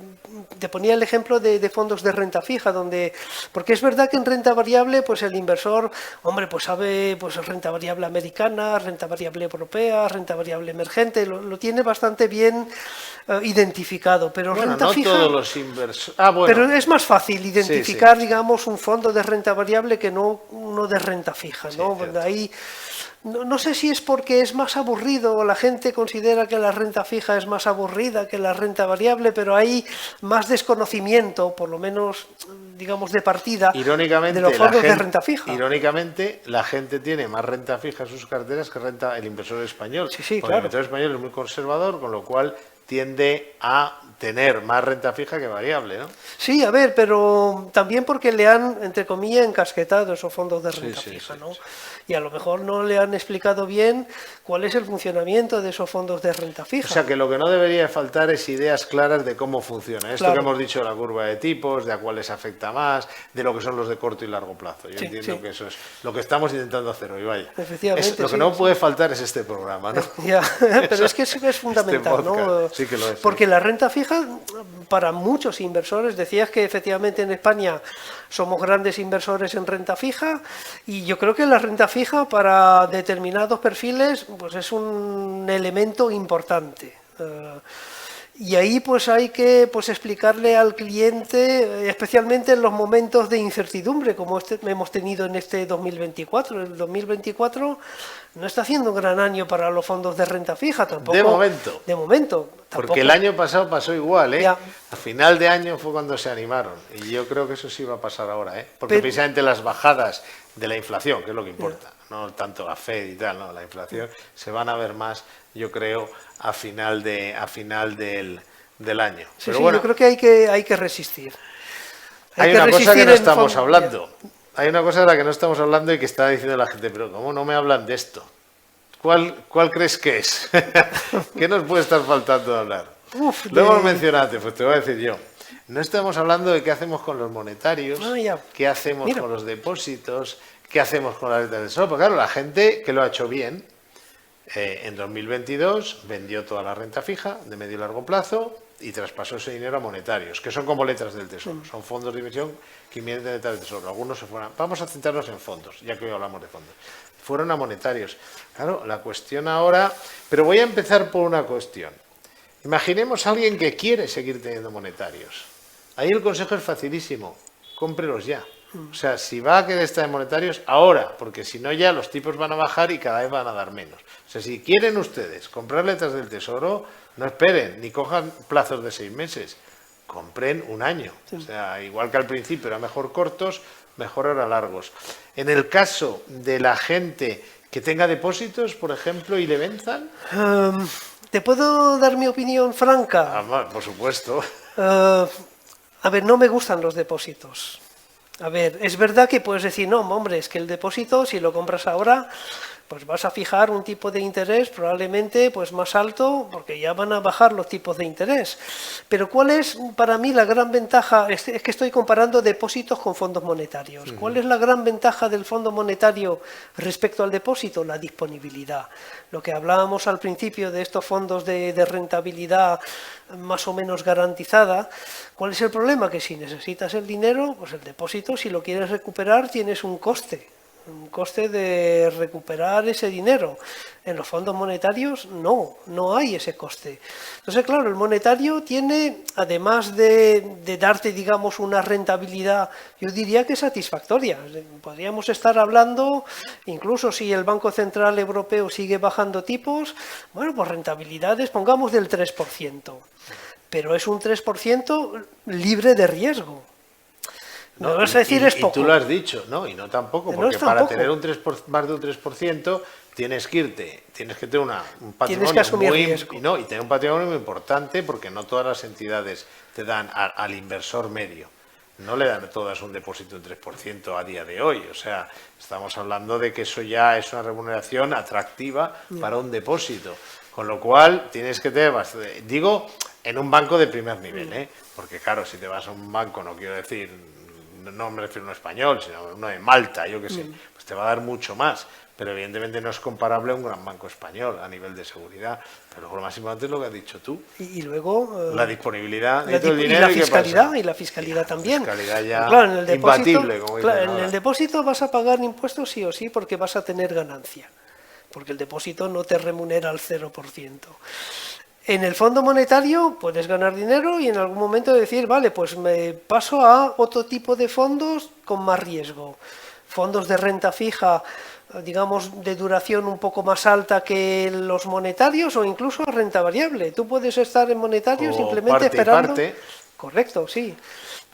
te ponía el ejemplo de fondos de renta fija, porque es verdad que en renta variable, pues el inversor, hombre, pues sabe pues renta variable americana, renta variable europea, renta variable emergente, lo tiene bastante bien identificado, pero Bueno, renta no fija. todos los inversores. Ah, bueno. Pero es más fácil identificar, digamos, un fondo de renta variable que no uno de renta fija, ¿no? cierto. Ahí, no sé si es porque es más aburrido o la gente considera que la renta fija es más aburrida que la renta variable, pero hay más desconocimiento, por lo menos, digamos, de partida, Irónicamente, de los fondos de renta fija. Irónicamente, la gente tiene más renta fija en sus carteras que el inversor español. Sí, Porque claro. el inversor español es muy conservador, con lo cual tiende a tener más renta fija que variable, ¿no? Sí, a ver, pero también porque le han, entre comillas, encasquetado esos fondos de renta fija, ¿no? Sí. Y a lo mejor no le han explicado bien cuál es el funcionamiento de esos fondos de renta fija. O sea, que lo que no debería faltar es ideas claras de cómo funciona. Esto Claro. que hemos dicho de la curva de tipos, de a cuáles afecta más, de lo que son los de corto y largo plazo. Yo entiendo que eso es lo que estamos intentando hacer hoy, vaya. Efectivamente, Lo que no puede faltar es este programa, ¿no? Ya, pero es que es fundamental, ¿no? Sí que lo es. Porque la renta fija, para muchos inversores, decías que efectivamente en España somos grandes inversores en renta fija, y yo creo que la renta fija para determinados perfiles pues es un elemento importante. Y ahí pues hay que explicarle al cliente, especialmente en los momentos de incertidumbre como hemos tenido en este 2024. El 2024 no está haciendo un gran año para los fondos de renta fija tampoco. De momento. De momento. Tampoco. Porque el año pasado pasó igual, ¿eh? Ya. A final de año fue cuando se animaron. Y yo creo que eso sí va a pasar ahora, ¿eh? Porque precisamente las bajadas de la inflación, que es lo que importa, no tanto la Fed y tal, no, la inflación, se van a ver más, yo creo, a final del año. Sí, Pero sí, bueno, yo creo que hay que resistir. hay que una cosa resistir que no en estamos fondo. hablando. Hay una cosa de la que no estamos hablando y que está diciendo la gente, pero ¿cómo no me hablan de esto? ¿Cuál crees que es? ¿Qué nos puede estar faltando de hablar? Lo hemos mencionado, pues te voy a decir yo. No estamos hablando de qué hacemos con los monetarios, qué hacemos con los depósitos, qué hacemos con las letras del tesoro. Porque claro, la gente que lo ha hecho bien, en 2022 vendió toda la renta fija de medio y largo plazo y traspasó ese dinero a monetarios, que son como letras del tesoro, son fondos de inversión que invierten en letras del tesoro. Algunos se fueron. Vamos a centrarnos en fondos, ya que hoy hablamos de fondos. Fueron a monetarios. Claro, la cuestión ahora... Pero voy a empezar por una cuestión. Imaginemos a alguien que quiere seguir teniendo monetarios. Ahí el consejo es facilísimo. Cómprelos ya. O sea, si va a querer estar en monetarios, ahora, porque si no ya los tipos van a bajar y cada vez van a dar menos. O sea, si quieren ustedes comprar letras del tesoro, no esperen, ni cojan plazos de 6 meses. Compren un año. O sea, igual que al principio era mejor cortos, mejor ahora largos. En el caso de la gente que tenga depósitos, por ejemplo, y le venzan... ¿Te puedo dar mi opinión franca? Por supuesto. A ver, no me gustan los depósitos. A ver, es verdad que puedes decir, no, hombre, es que el depósito, si lo compras ahora, pues vas a fijar un tipo de interés probablemente pues más alto, porque ya van a bajar los tipos de interés. Pero ¿cuál es para mí la gran ventaja? Es que estoy comparando depósitos con fondos monetarios. ¿Cuál es la gran ventaja del fondo monetario respecto al depósito? La disponibilidad. Lo que hablábamos al principio de estos fondos de rentabilidad más o menos garantizada. ¿Cuál es el problema? Que si necesitas el dinero, pues el depósito, si lo quieres recuperar, tienes un coste de recuperar ese dinero. En los fondos monetarios no hay ese coste. Entonces, claro, el monetario tiene, además de darte, digamos, una rentabilidad, yo diría que satisfactoria. Podríamos estar hablando, incluso si el Banco Central Europeo sigue bajando tipos, bueno, pues rentabilidades, pongamos del 3%. Pero es un 3% libre de riesgo. No, me vas a decir es poco. Y tú lo has dicho, ¿no? Y no tampoco, porque para tener más de un 3% tienes que tener un patrimonio tienes que asumir riesgo. Y tener un patrimonio muy importante, porque no todas las entidades te dan al inversor medio. No le dan todas un depósito del 3% a día de hoy. O sea, estamos hablando de que eso ya es una remuneración atractiva para un depósito. Con lo cual tienes que tener bastante, digo, en un banco de primer nivel, ¿eh? Porque claro, si te vas a un banco, no quiero decir no me refiero a uno español, sino uno de Malta, yo qué sé, pues te va a dar mucho más. Pero evidentemente no es comparable a un gran banco español a nivel de seguridad. Pero luego lo más importante es lo que has dicho tú. Y luego... la disponibilidad y dinero, la fiscalidad, y la fiscalidad también. La fiscalidad ya claro, en el depósito, imbatible, como dicen en ahora. el depósito vas a pagar impuestos sí o sí porque vas a tener ganancia. Porque el depósito no te remunera al 0%. En el Fondo Monetario puedes ganar dinero y en algún momento decir, vale, pues me paso a otro tipo de fondos con más riesgo. Fondos de renta fija, digamos, de duración un poco más alta que los monetarios o incluso renta variable. Tú puedes estar en monetario O simplemente parte y esperando... parte. Correcto, sí.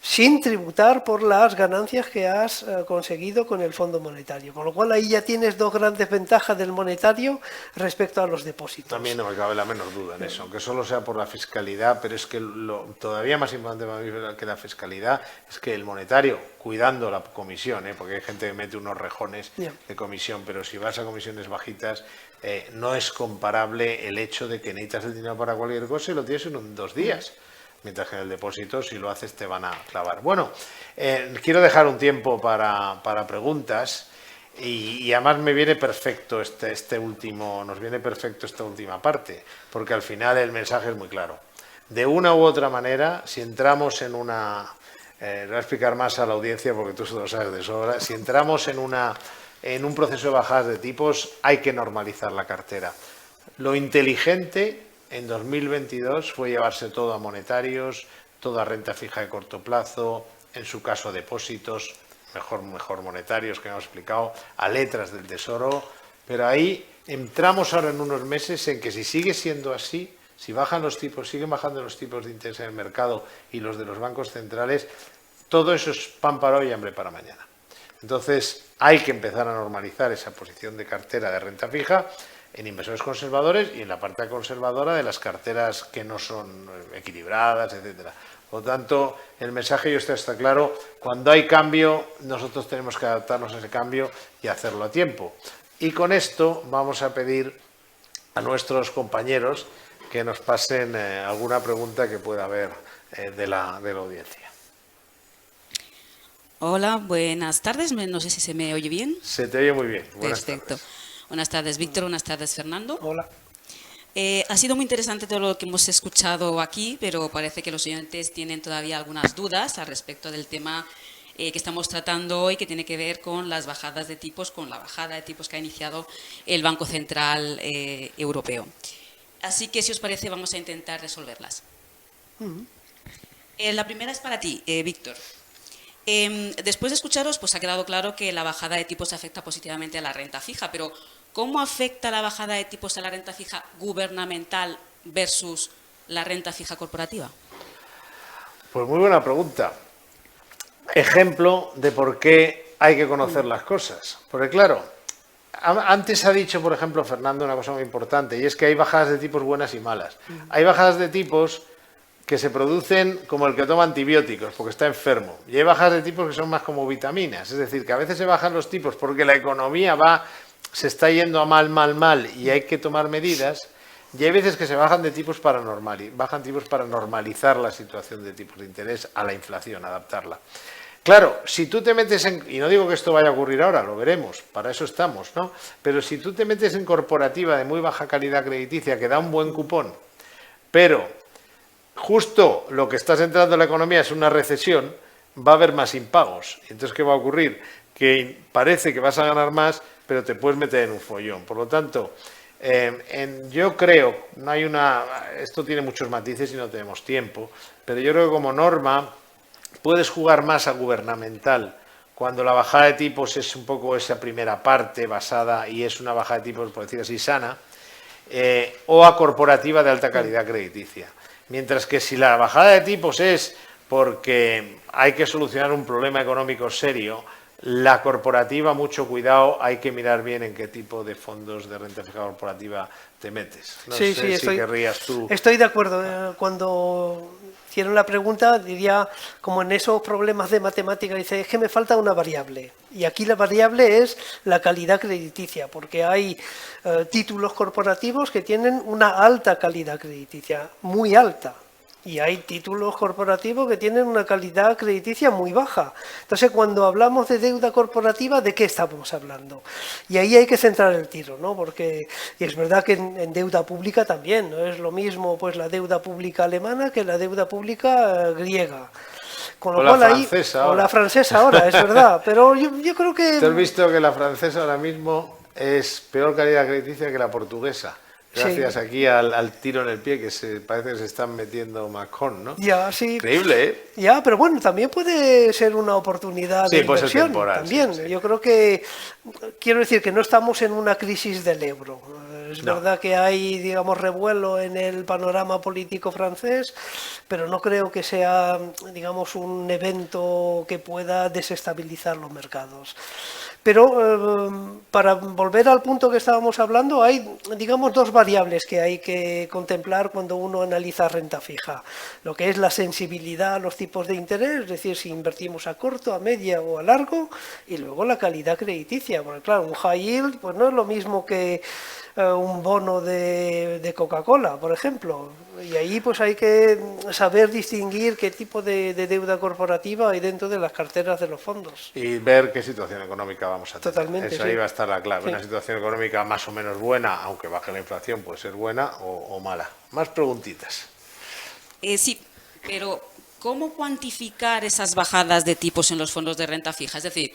Sin tributar por las ganancias que has conseguido con el Fondo Monetario. Con lo cual ahí ya tienes dos grandes ventajas del monetario respecto a los depósitos. También no me cabe la menor duda en eso, aunque solo sea por la fiscalidad, pero es que lo todavía más importante para mí que la fiscalidad es que el monetario, cuidando la comisión, porque hay gente que mete unos rejones de comisión, pero si vas a comisiones bajitas, no es comparable el hecho de que necesitas el dinero para cualquier cosa y lo tienes en 2 días. Mientras que en el depósito, si lo haces, te van a clavar. Bueno, quiero dejar un tiempo para preguntas y además me viene perfecto nos viene perfecto esta última parte, porque al final el mensaje es muy claro. De una u otra manera, si entramos en una... le voy a explicar más a la audiencia porque tú lo sabes de sobra. Si entramos en un proceso de bajadas de tipos, hay que normalizar la cartera. Lo inteligente en 2022 fue llevarse todo a monetarios, toda renta fija de corto plazo, en su caso depósitos, mejor monetarios que hemos explicado, a letras del Tesoro, pero ahí entramos ahora en unos meses en que si sigue siendo así, si bajan los tipos, siguen bajando los tipos de interés en el mercado y los de los bancos centrales, todo eso es pan para hoy y hambre para mañana. Entonces hay que empezar a normalizar esa posición de cartera de renta fija en inversores conservadores y en la parte conservadora de las carteras que no son equilibradas, etcétera. Por lo tanto, el mensaje está claro. Cuando hay cambio, nosotros tenemos que adaptarnos a ese cambio y hacerlo a tiempo. Y con esto vamos a pedir a nuestros compañeros que nos pasen alguna pregunta que pueda haber de la audiencia. Hola, buenas tardes. No sé si se me oye bien. Se te oye muy bien. Buenas Perfecto. tardes. Buenas tardes, Víctor. Buenas tardes, Fernando. Hola. Ha sido muy interesante todo lo que hemos escuchado aquí, pero parece que los oyentes tienen todavía algunas dudas al respecto del tema que estamos tratando hoy, que tiene que ver con las bajadas de tipos, con la bajada de tipos que ha iniciado el Banco Central Europeo. Así que, si os parece, vamos a intentar resolverlas. La primera es para ti, Víctor. Después de escucharos, pues ha quedado claro que la bajada de tipos afecta positivamente a la renta fija, pero ¿cómo afecta la bajada de tipos a la renta fija gubernamental versus la renta fija corporativa? Pues muy buena pregunta. Ejemplo de por qué hay que conocer las cosas. Porque claro, antes ha dicho, por ejemplo, Fernando, una cosa muy importante, y es que hay bajadas de tipos buenas y malas. Hay bajadas de tipos que se producen como el que toma antibióticos porque está enfermo. Y hay bajadas de tipos que son más como vitaminas. Es decir, que a veces se bajan los tipos porque la economía se está yendo a mal y hay que tomar medidas. Y hay veces que se bajan de tipos para normalizar la situación de tipos de interés a la inflación, adaptarla. Claro, si tú te metes y no digo que esto vaya a ocurrir ahora, lo veremos, para eso estamos, ¿no? Pero si tú te metes en corporativa de muy baja calidad crediticia que da un buen cupón, pero justo lo que estás entrando en la economía es una recesión, va a haber más impagos. Entonces, ¿qué va a ocurrir? Que parece que vas a ganar más, pero te puedes meter en un follón. Por lo tanto, yo creo, esto tiene muchos matices y no tenemos tiempo, pero yo creo que como norma puedes jugar más a gubernamental cuando la bajada de tipos es un poco esa primera parte basada y es una bajada de tipos, por decir así, sana, o a corporativa de alta calidad crediticia. Mientras que si la bajada de tipos es porque hay que solucionar un problema económico serio, la corporativa, mucho cuidado, hay que mirar bien en qué tipo de fondos de renta fija corporativa te metes. No sé si querrías tú. Estoy de acuerdo. Cuando hicieron la pregunta, diría, como en esos problemas de matemática, dice, es que me falta una variable. Y aquí la variable es la calidad crediticia, porque hay títulos corporativos que tienen una alta calidad crediticia, muy alta. Y hay títulos corporativos que tienen una calidad crediticia muy baja. Entonces, cuando hablamos de deuda corporativa, ¿de qué estamos hablando? Y ahí hay que centrar el tiro, ¿no? Porque y es verdad que en deuda pública también, no es lo mismo pues la deuda pública alemana que la deuda pública griega. Con lo cual ahí, o la francesa ahora, es verdad. Pero yo creo que... ¿Te has visto que la francesa ahora mismo es peor calidad crediticia que la portuguesa? Gracias aquí al tiro en el pie que parece que se están metiendo Macron, ¿no? Ya, sí. Increíble, ¿eh? Ya, pero bueno, también puede ser una oportunidad de inversión. Temporal, también. Sí. Yo creo que, quiero decir que no estamos en una crisis del euro. Es verdad que hay, digamos, revuelo en el panorama político francés, pero no creo que sea, digamos, un evento que pueda desestabilizar los mercados. Pero para volver al punto que estábamos hablando, hay, digamos, dos variables que hay que contemplar cuando uno analiza renta fija. Lo que es la sensibilidad a los tipos de interés, es decir, si invertimos a corto, a media o a largo, y luego la calidad crediticia. Porque claro, un high yield pues no es lo mismo que un bono de Coca-Cola, por ejemplo. Y ahí pues hay que saber distinguir qué tipo de deuda corporativa hay dentro de las carteras de los fondos. Y ver qué situación económica vamos a tener. Totalmente, eso ahí va a estar la clave. Sí. Una situación económica más o menos buena, aunque baje la inflación, puede ser buena o mala. Más preguntitas. Sí, pero ¿cómo cuantificar esas bajadas de tipos en los fondos de renta fija? Es decir,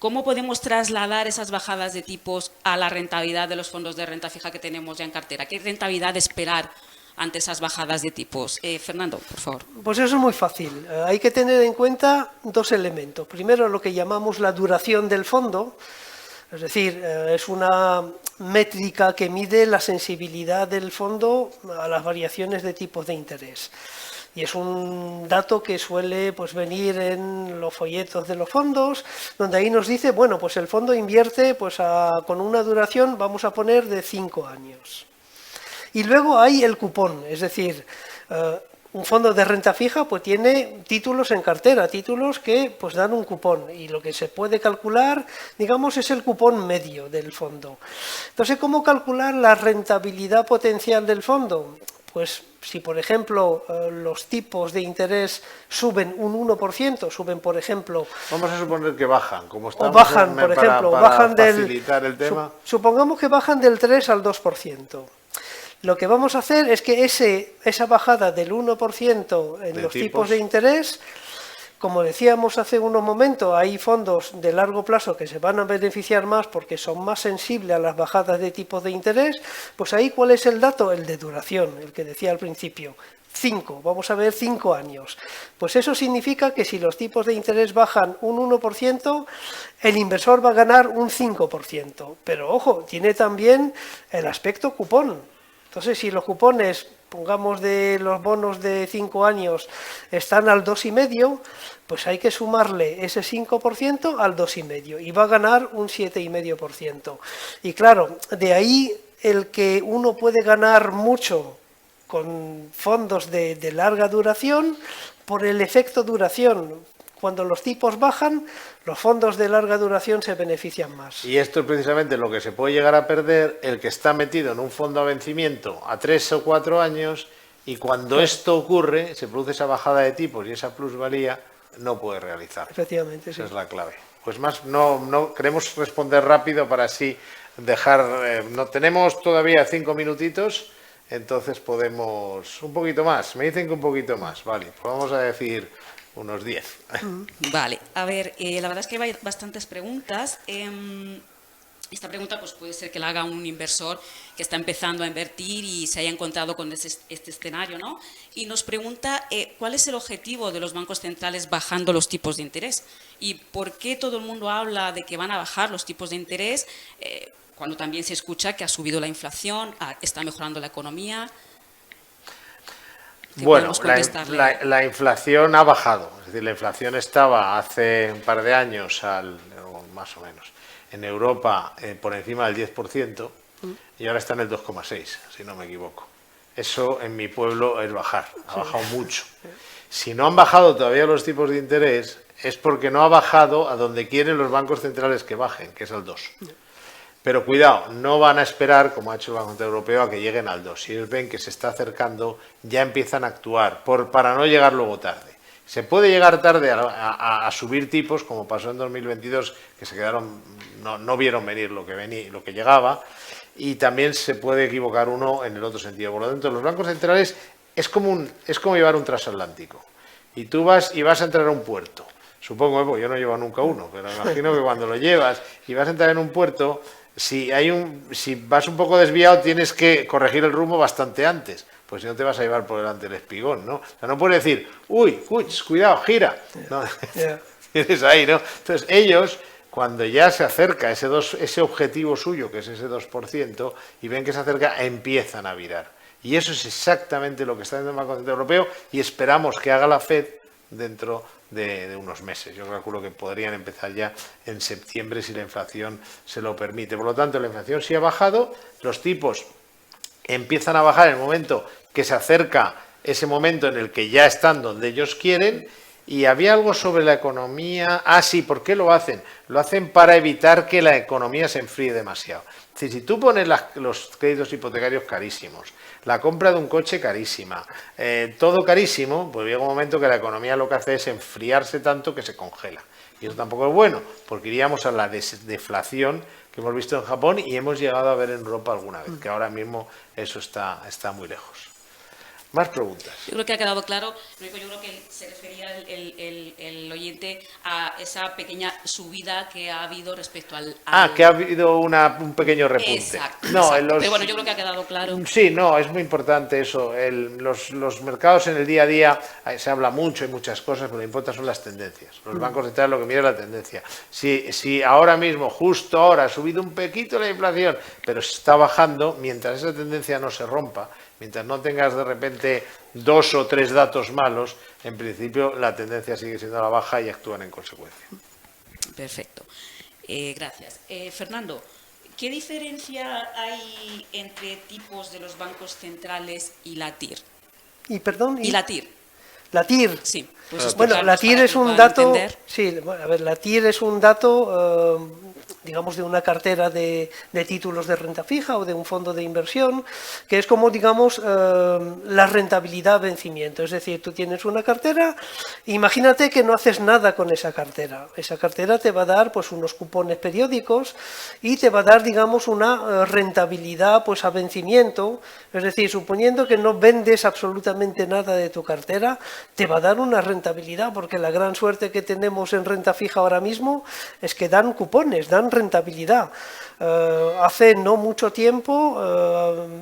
¿cómo podemos trasladar esas bajadas de tipos a la rentabilidad de los fondos de renta fija que tenemos ya en cartera? ¿Qué rentabilidad esperar ante esas bajadas de tipos? Fernando, por favor. Pues eso es muy fácil. Hay que tener en cuenta dos elementos. Primero, lo que llamamos la duración del fondo. Es decir, es una métrica que mide la sensibilidad del fondo a las variaciones de tipos de interés. Y es un dato que suele pues, venir en los folletos de los fondos, donde ahí nos dice, bueno, pues el fondo invierte pues, con una duración, vamos a poner, de 5 años. Y luego hay el cupón, es decir, un fondo de renta fija pues tiene títulos en cartera, títulos que pues dan un cupón y lo que se puede calcular, digamos, es el cupón medio del fondo. Entonces, ¿cómo calcular la rentabilidad potencial del fondo? Pues si, por ejemplo, los tipos de interés suben un 1%, suben, por ejemplo... Vamos a suponer que bajan, como estamos... O bajan, por ejemplo, bajan facilitar el tema. Supongamos que bajan del 3 al 2%. Lo que vamos a hacer es que esa bajada del 1% en los tipos de interés, como decíamos hace unos momentos, hay fondos de largo plazo que se van a beneficiar más porque son más sensibles a las bajadas de tipos de interés, pues ahí ¿cuál es el dato? El de duración, el que decía al principio. 5, vamos a ver 5 años. Pues eso significa que si los tipos de interés bajan un 1%, el inversor va a ganar un 5%. Pero ojo, tiene también el aspecto cupón. Entonces, si los cupones, pongamos de los bonos de 5 años, están al 2,5%, pues hay que sumarle ese 5% al 2,5% y va a ganar un 7,5%. Y claro, de ahí el que uno puede ganar mucho con fondos de larga duración por el efecto duración. Cuando los tipos bajan, los fondos de larga duración se benefician más. Y esto es precisamente lo que se puede llegar a perder el que está metido en un fondo a vencimiento a 3 o 4 años y cuando esto ocurre, se produce esa bajada de tipos y esa plusvalía, no puede realizar. Efectivamente, sí. Esa es la clave. Pues más, no queremos responder rápido para así dejar... no tenemos todavía 5 minutitos, entonces podemos... Un poquito más, me dicen que un poquito más, vale, pues vamos a decir... unos 10. Vale, a ver, la verdad es que hay bastantes preguntas. Esta pregunta pues puede ser que la haga un inversor que está empezando a invertir y se haya encontrado con este escenario, ¿no? Y nos pregunta cuál es el objetivo de los bancos centrales bajando los tipos de interés y por qué todo el mundo habla de que van a bajar los tipos de interés cuando también se escucha que ha subido la inflación, está mejorando la economía. Bueno, la inflación ha bajado, es decir, la inflación estaba hace un par de años, más o menos, en Europa por encima del 10% y ahora está en el 2,6%, si no me equivoco. Eso en mi pueblo es bajar, ha bajado mucho. Si no han bajado todavía los tipos de interés es porque no ha bajado a donde quieren los bancos centrales que bajen, que es al 2%. Pero cuidado, no van a esperar, como ha hecho el Banco Central Europeo, a que lleguen al 2. Si ellos ven que se está acercando, ya empiezan a actuar para no llegar luego tarde. Se puede llegar tarde a subir tipos, como pasó en 2022, que se quedaron, no vieron venir lo que llegaba, y también se puede equivocar uno en el otro sentido. Por lo tanto, los bancos centrales es como llevar un transatlántico. Y tú vas a entrar a un puerto. Supongo, porque yo no llevo nunca uno, pero me imagino que cuando lo llevas y vas a entrar en un puerto, si vas un poco desviado, tienes que corregir el rumbo bastante antes, pues si no te vas a llevar por delante el espigón, ¿no? O sea, no puedes decir, uy, cuidado, gira. No, tienes ahí, ¿no? Entonces, ellos, cuando ya se acerca ese objetivo suyo, que es ese 2%, y ven que se acerca, empiezan a virar. Y eso es exactamente lo que está haciendo el Banco Central Europeo y esperamos que haga la FED dentro de unos meses. Yo calculo que podrían empezar ya en septiembre si la inflación se lo permite. Por lo tanto, la inflación sí ha bajado, los tipos empiezan a bajar en el momento que se acerca ese momento en el que ya están donde ellos quieren. Y había algo sobre la economía. Ah, sí, ¿por qué lo hacen? Lo hacen para evitar que la economía se enfríe demasiado. Es decir, si tú pones los créditos hipotecarios carísimos, la compra de un coche carísima, todo carísimo, pues llega un momento que la economía lo que hace es enfriarse tanto que se congela. Y eso tampoco es bueno, porque iríamos a la deflación que hemos visto en Japón y hemos llegado a ver en Europa alguna vez, que ahora mismo eso está muy lejos. Más preguntas. Yo creo que ha quedado claro. Yo creo que se refería el oyente a esa pequeña subida que ha habido respecto al... que ha habido un pequeño repunte. Exacto, no, exacto. Pero bueno, yo creo que ha quedado claro. Sí, no, es muy importante eso. Los mercados en el día a día se habla mucho, hay muchas cosas, pero lo que importa son las tendencias. Los bancos centrales lo que miran es la tendencia. Si ahora mismo, justo ahora, ha subido un poquito la inflación, pero se está bajando, mientras esa tendencia no se rompa, mientras no tengas de repente 2 o 3 datos malos, en principio la tendencia sigue siendo a la baja y actúan en consecuencia. Perfecto. Gracias. Fernando, ¿qué diferencia hay entre tipos de los bancos centrales y la TIR? Y perdón. Y la TIR. La TIR. Sí. Bueno, la TIR es un dato. Sí, a ver, la TIR es un dato, digamos, de una cartera de títulos de renta fija o de un fondo de inversión, que es como, digamos, la rentabilidad vencimiento. Es decir, tú tienes una cartera, imagínate que no haces nada con esa cartera. Esa cartera te va a dar pues unos cupones periódicos y te va a dar, digamos, una rentabilidad pues a vencimiento. Es decir, suponiendo que no vendes absolutamente nada de tu cartera, te va a dar una rentabilidad, porque la gran suerte que tenemos en renta fija ahora mismo es que dan cupones, dan rentabilidad. Hace no mucho tiempo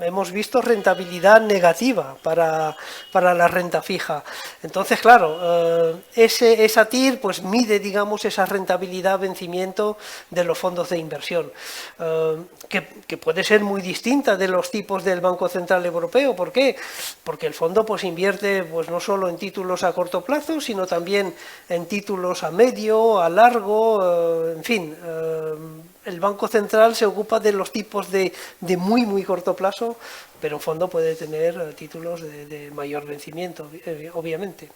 hemos visto rentabilidad negativa para la renta fija. Entonces, claro, esa TIR pues mide, digamos, esa rentabilidad vencimiento de los fondos de inversión, que puede ser muy distinta de los tipos del Banco Central Europeo. ¿Por qué? Porque el fondo pues invierte pues no solo en títulos a corto plazo, sino también en títulos a medio, a largo, en fin. El Banco Central se ocupa de los tipos de muy, muy corto plazo, pero un fondo puede tener títulos de mayor vencimiento, obviamente.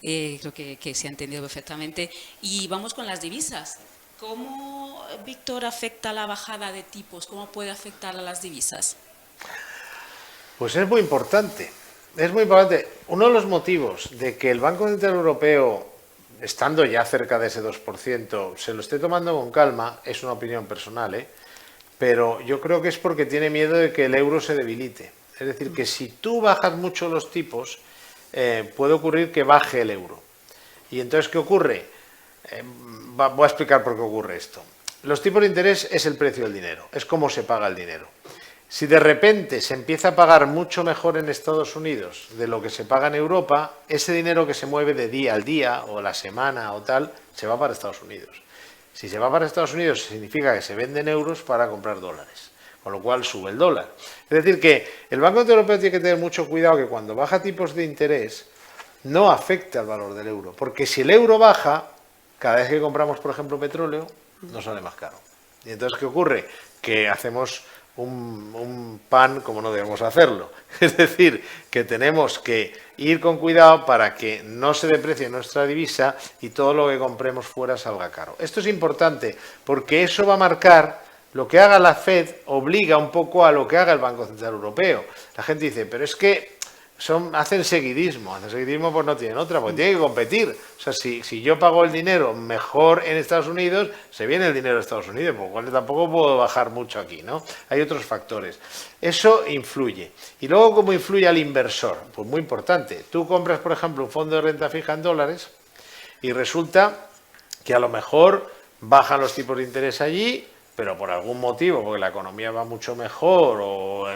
Creo que se ha entendido perfectamente. Y vamos con las divisas. ¿Cómo, Víctor, afecta la bajada de tipos? ¿Cómo puede afectar a las divisas? Pues es muy importante. Es muy importante. Uno de los motivos de que el Banco Central Europeo, estando ya cerca de ese 2%, se lo esté tomando con calma, es una opinión personal, pero yo creo que es porque tiene miedo de que el euro se debilite. Es decir, que si tú bajas mucho los tipos, puede ocurrir que baje el euro. Y entonces, ¿qué ocurre? Voy a explicar por qué ocurre esto. Los tipos de interés es el precio del dinero, es cómo se paga el dinero. Si de repente se empieza a pagar mucho mejor en Estados Unidos de lo que se paga en Europa, ese dinero que se mueve de día al día o la semana o tal, se va para Estados Unidos. Si se va para Estados Unidos, significa que se venden euros para comprar dólares, con lo cual sube el dólar. Es decir, que el Banco Central Europeo tiene que tener mucho cuidado que cuando baja tipos de interés no afecte al valor del euro, porque si el euro baja, cada vez que compramos, por ejemplo, petróleo, nos sale más caro. Y entonces, ¿qué ocurre? Que hacemos un pan como no debemos hacerlo. Es decir, que tenemos que ir con cuidado para que no se deprecie nuestra divisa y todo lo que compremos fuera salga caro. Esto es importante porque eso va a marcar lo que haga la FED, obliga un poco a lo que haga el Banco Central Europeo. La gente dice, pero es que hacen seguidismo pues no tienen otra, porque tienen que competir. O sea, si yo pago el dinero mejor en Estados Unidos, se viene el dinero de Estados Unidos, por lo cual tampoco puedo bajar mucho aquí, ¿no? Hay otros factores. Eso influye. Y luego, ¿cómo influye al inversor? Pues muy importante. Tú compras, por ejemplo, un fondo de renta fija en dólares y resulta que a lo mejor bajan los tipos de interés allí, pero por algún motivo, porque la economía va mucho mejor o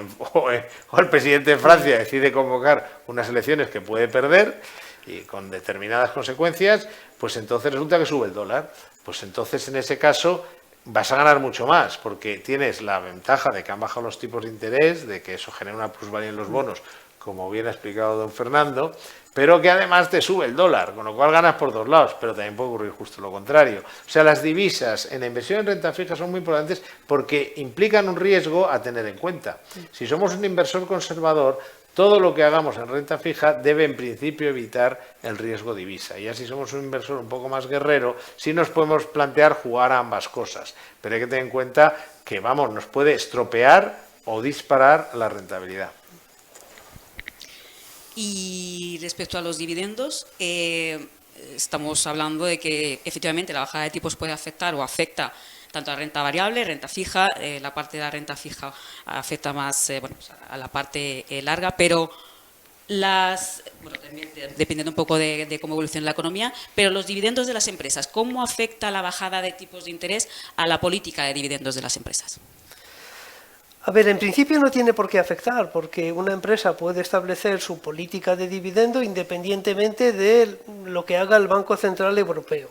el presidente de Francia decide convocar unas elecciones que puede perder y con determinadas consecuencias, pues entonces resulta que sube el dólar. Pues entonces en ese caso vas a ganar mucho más, porque tienes la ventaja de que han bajado los tipos de interés, de que eso genera una plusvalía en los bonos, como bien ha explicado don Fernando, pero que además te sube el dólar, con lo cual ganas por dos lados, pero también puede ocurrir justo lo contrario. O sea, las divisas en la inversión en renta fija son muy importantes porque implican un riesgo a tener en cuenta. Si somos un inversor conservador, todo lo que hagamos en renta fija debe en principio evitar el riesgo divisa. Y así somos un inversor un poco más guerrero, sí nos podemos plantear jugar a ambas cosas, pero hay que tener en cuenta que, vamos, nos puede estropear o disparar la rentabilidad. Y respecto a los dividendos, estamos hablando de que efectivamente la bajada de tipos puede afectar o afecta tanto a renta variable, renta fija. La parte de la renta fija afecta más a la parte larga, pero también dependiendo un poco de cómo evolucione la economía, pero los dividendos de las empresas, ¿cómo afecta la bajada de tipos de interés a la política de dividendos de las empresas? A ver, en principio no tiene por qué afectar, porque una empresa puede establecer su política de dividendo independientemente de lo que haga el Banco Central Europeo.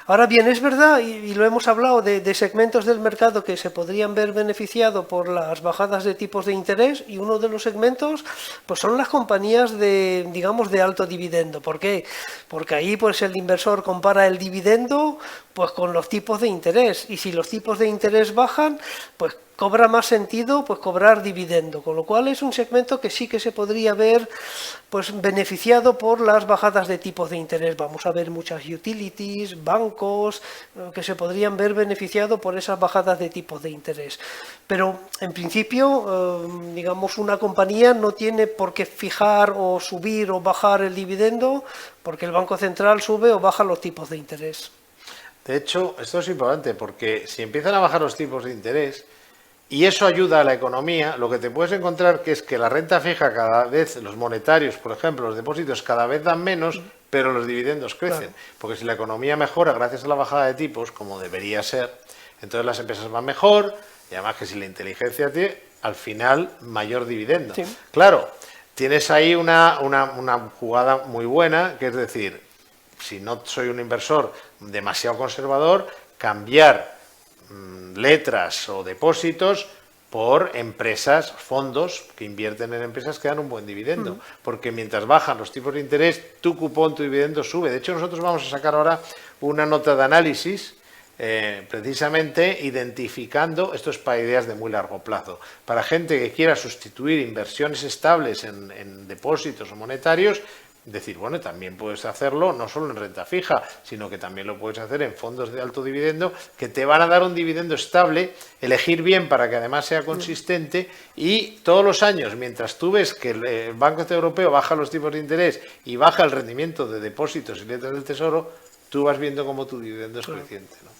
Ahora bien, es verdad, y lo hemos hablado, de segmentos del mercado que se podrían ver beneficiados por las bajadas de tipos de interés, y uno de los segmentos pues son las compañías de, digamos, de alto dividendo. ¿Por qué? Porque ahí pues el inversor compara el dividendo pues con los tipos de interés, y si los tipos de interés bajan, pues cobra más sentido pues cobrar dividendo, con lo cual es un segmento que sí que se podría ver pues beneficiado por las bajadas de tipos de interés. Vamos a ver muchas utilities, bancos que se podrían ver beneficiados por esas bajadas de tipos de interés. Pero en principio, digamos, una compañía no tiene por qué fijar o subir o bajar el dividendo porque el Banco Central sube o baja los tipos de interés. De hecho, esto es importante porque si empiezan a bajar los tipos de interés, y eso ayuda a la economía, lo que te puedes encontrar que es que la renta fija cada vez, los monetarios, por ejemplo, los depósitos cada vez dan menos, pero los dividendos crecen. Claro. Porque si la economía mejora gracias a la bajada de tipos, como debería ser, entonces las empresas van mejor, y además que si la inteligencia tiene, al final, mayor dividendo. Sí. Claro, tienes ahí una jugada muy buena, que es decir, si no soy un inversor demasiado conservador, cambiar letras o depósitos por empresas, fondos que invierten en empresas que dan un buen dividendo, porque mientras bajan los tipos de interés, tu cupón, tu dividendo sube. De hecho, nosotros vamos a sacar ahora una nota de análisis precisamente identificando, esto es para ideas de muy largo plazo, para gente que quiera sustituir inversiones estables en depósitos o monetarios. Decir, bueno, también puedes hacerlo no solo en renta fija, sino que también lo puedes hacer en fondos de alto dividendo que te van a dar un dividendo estable, elegir bien para que además sea consistente, y todos los años, mientras tú ves que el Banco Central Europeo baja los tipos de interés y baja el rendimiento de depósitos y letras del Tesoro, tú vas viendo cómo tu dividendo es creciente, ¿no?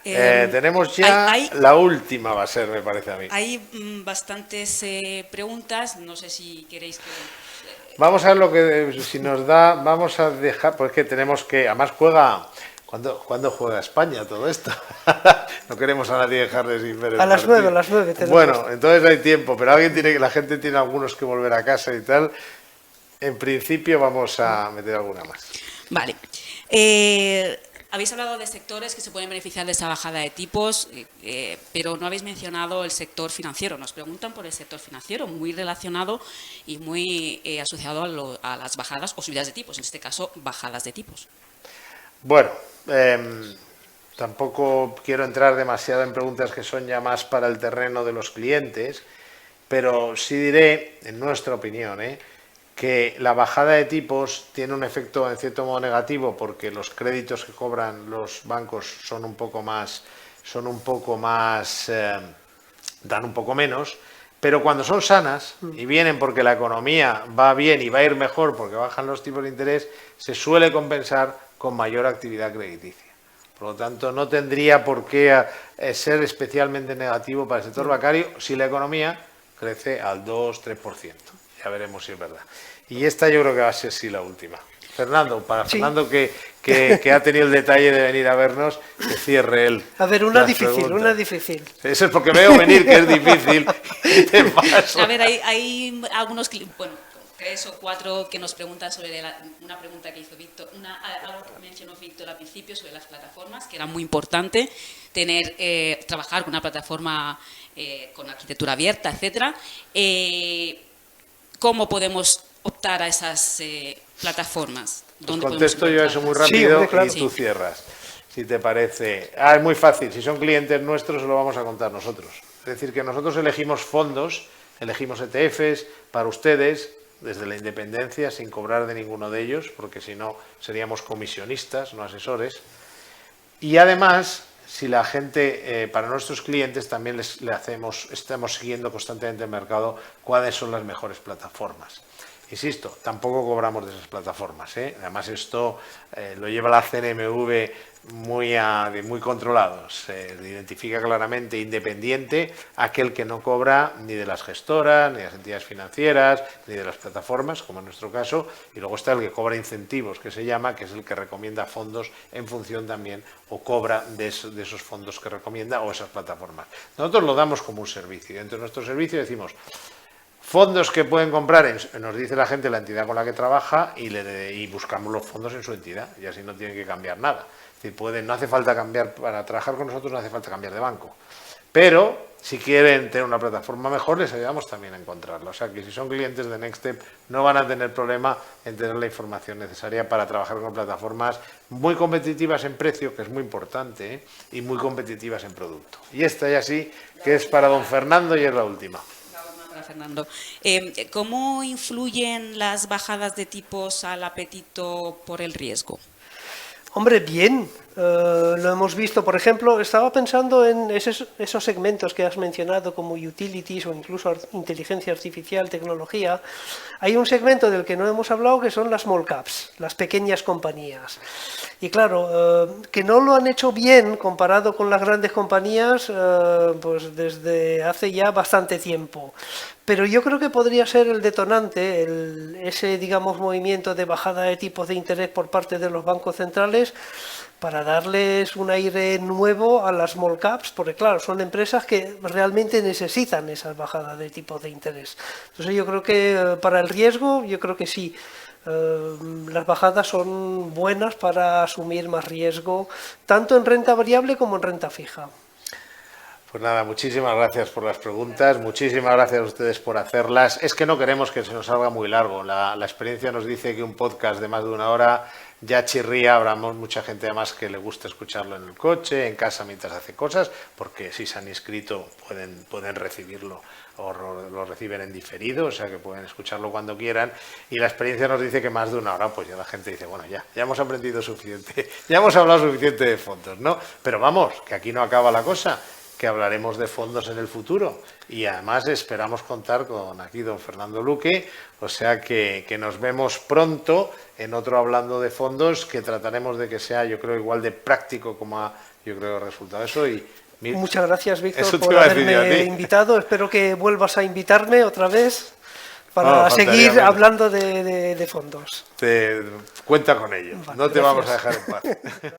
Tenemos ya la última, va a ser, me parece a mí. Hay bastantes preguntas, no sé si queréis que... Vamos a ver lo que, si nos da, vamos a dejar, porque tenemos que, además juega, ¿cuándo juega España todo esto? No queremos a nadie dejarle sin ver el partido. A las 9 tenemos. Bueno, entonces hay tiempo, pero la gente tiene algunos que volver a casa y tal. En principio vamos a meter alguna más. Vale. Habéis hablado de sectores que se pueden beneficiar de esa bajada de tipos, pero no habéis mencionado el sector financiero. Nos preguntan por el sector financiero, muy relacionado y muy asociado a las bajadas o subidas de tipos, en este caso, bajadas de tipos. Bueno, tampoco quiero entrar demasiado en preguntas que son ya más para el terreno de los clientes, pero sí diré, en nuestra opinión, que la bajada de tipos tiene un efecto en cierto modo negativo porque los créditos que cobran los bancos son un poco más, dan un poco menos, pero cuando son sanas y vienen porque la economía va bien y va a ir mejor porque bajan los tipos de interés, se suele compensar con mayor actividad crediticia. Por lo tanto, no tendría por qué ser especialmente negativo para el sector bancario si la economía crece al 2-3%. Ya veremos si es verdad. Y esta yo creo que va a ser sí la última. Fernando, para Sí. Fernando que ha tenido el detalle de venir a vernos, que cierre él. A ver, una las difícil, preguntas. una difícil. Eso es porque veo venir que es difícil y te paso. A ver, hay algunos, bueno, 3 o 4 que nos preguntan sobre una pregunta que hizo Víctor, algo que mencionó Víctor al principio sobre las plataformas, que era muy importante trabajar con una plataforma con arquitectura abierta, etcétera. ¿Cómo podemos optar a esas plataformas? Pues contesto yo eso muy rápido. Sí, hombre, claro. Y tú cierras, si te parece. Es muy fácil, si son clientes nuestros se lo vamos a contar nosotros. Es decir, que nosotros elegimos fondos, elegimos ETFs para ustedes desde la independencia sin cobrar de ninguno de ellos, porque si no seríamos comisionistas, no asesores. Y además, si la gente, para nuestros clientes también estamos siguiendo constantemente el mercado cuáles son las mejores plataformas. Insisto, tampoco cobramos de esas plataformas, Además esto lo lleva la CNMV muy controlado. Se identifica claramente independiente aquel que no cobra ni de las gestoras, ni de las entidades financieras, ni de las plataformas, como en nuestro caso, y luego está el que cobra incentivos, que se llama, que es el que recomienda fondos en función también, o cobra de esos fondos que recomienda o esas plataformas. Nosotros lo damos como un servicio, y dentro de nuestro servicio decimos fondos que pueden comprar, nos dice la gente la entidad con la que trabaja y buscamos los fondos en su entidad y así no tienen que cambiar nada. Es decir, no hace falta cambiar, para trabajar con nosotros no hace falta cambiar de banco. Pero si quieren tener una plataforma mejor, les ayudamos también a encontrarla. O sea que si son clientes de Nextstep no van a tener problema en tener la información necesaria para trabajar con plataformas muy competitivas en precio, que es muy importante, y muy competitivas en producto. Y esta ya sí, que es para don Fernando y es la última. Fernando, ¿cómo influyen las bajadas de tipos al apetito por el riesgo? Hombre, bien, lo hemos visto. Por ejemplo, estaba pensando en esos segmentos que has mencionado como utilities o incluso inteligencia artificial, tecnología. Hay un segmento del que no hemos hablado que son las small caps, las pequeñas compañías. Y claro, que no lo han hecho bien comparado con las grandes compañías, pues desde hace ya bastante tiempo. Pero yo creo que podría ser el detonante, ese, digamos, movimiento de bajada de tipos de interés por parte de los bancos centrales para darles un aire nuevo a las small caps, porque claro, son empresas que realmente necesitan esas bajadas de tipos de interés. Entonces yo creo que para el riesgo, yo creo que sí. Las bajadas son buenas para asumir más riesgo, tanto en renta variable como en renta fija. Pues nada, muchísimas gracias por las preguntas, muchísimas gracias a ustedes por hacerlas. Es que no queremos que se nos salga muy largo. La experiencia nos dice que un podcast de más de 1 hora ya chirría, habrá mucha gente además que le gusta escucharlo en el coche, en casa mientras hace cosas, porque si se han inscrito pueden recibirlo o lo reciben en diferido, o sea que pueden escucharlo cuando quieran, y la experiencia nos dice que más de 1 hora, pues ya la gente dice, bueno, ya hemos aprendido suficiente, ya hemos hablado suficiente de fondos, ¿no? Pero vamos, que aquí no acaba la cosa, que hablaremos de fondos en el futuro y además esperamos contar con aquí don Fernando Luque, o sea que nos vemos pronto en otro Hablando de Fondos, que trataremos de que sea, yo creo, igual de práctico como ha, yo creo, resultado eso. Y muchas gracias, Víctor, por haberme invitado. Espero que vuelvas a invitarme otra vez para seguir hablando de fondos. Cuenta con ello, vale, no te vamos a dejar en paz.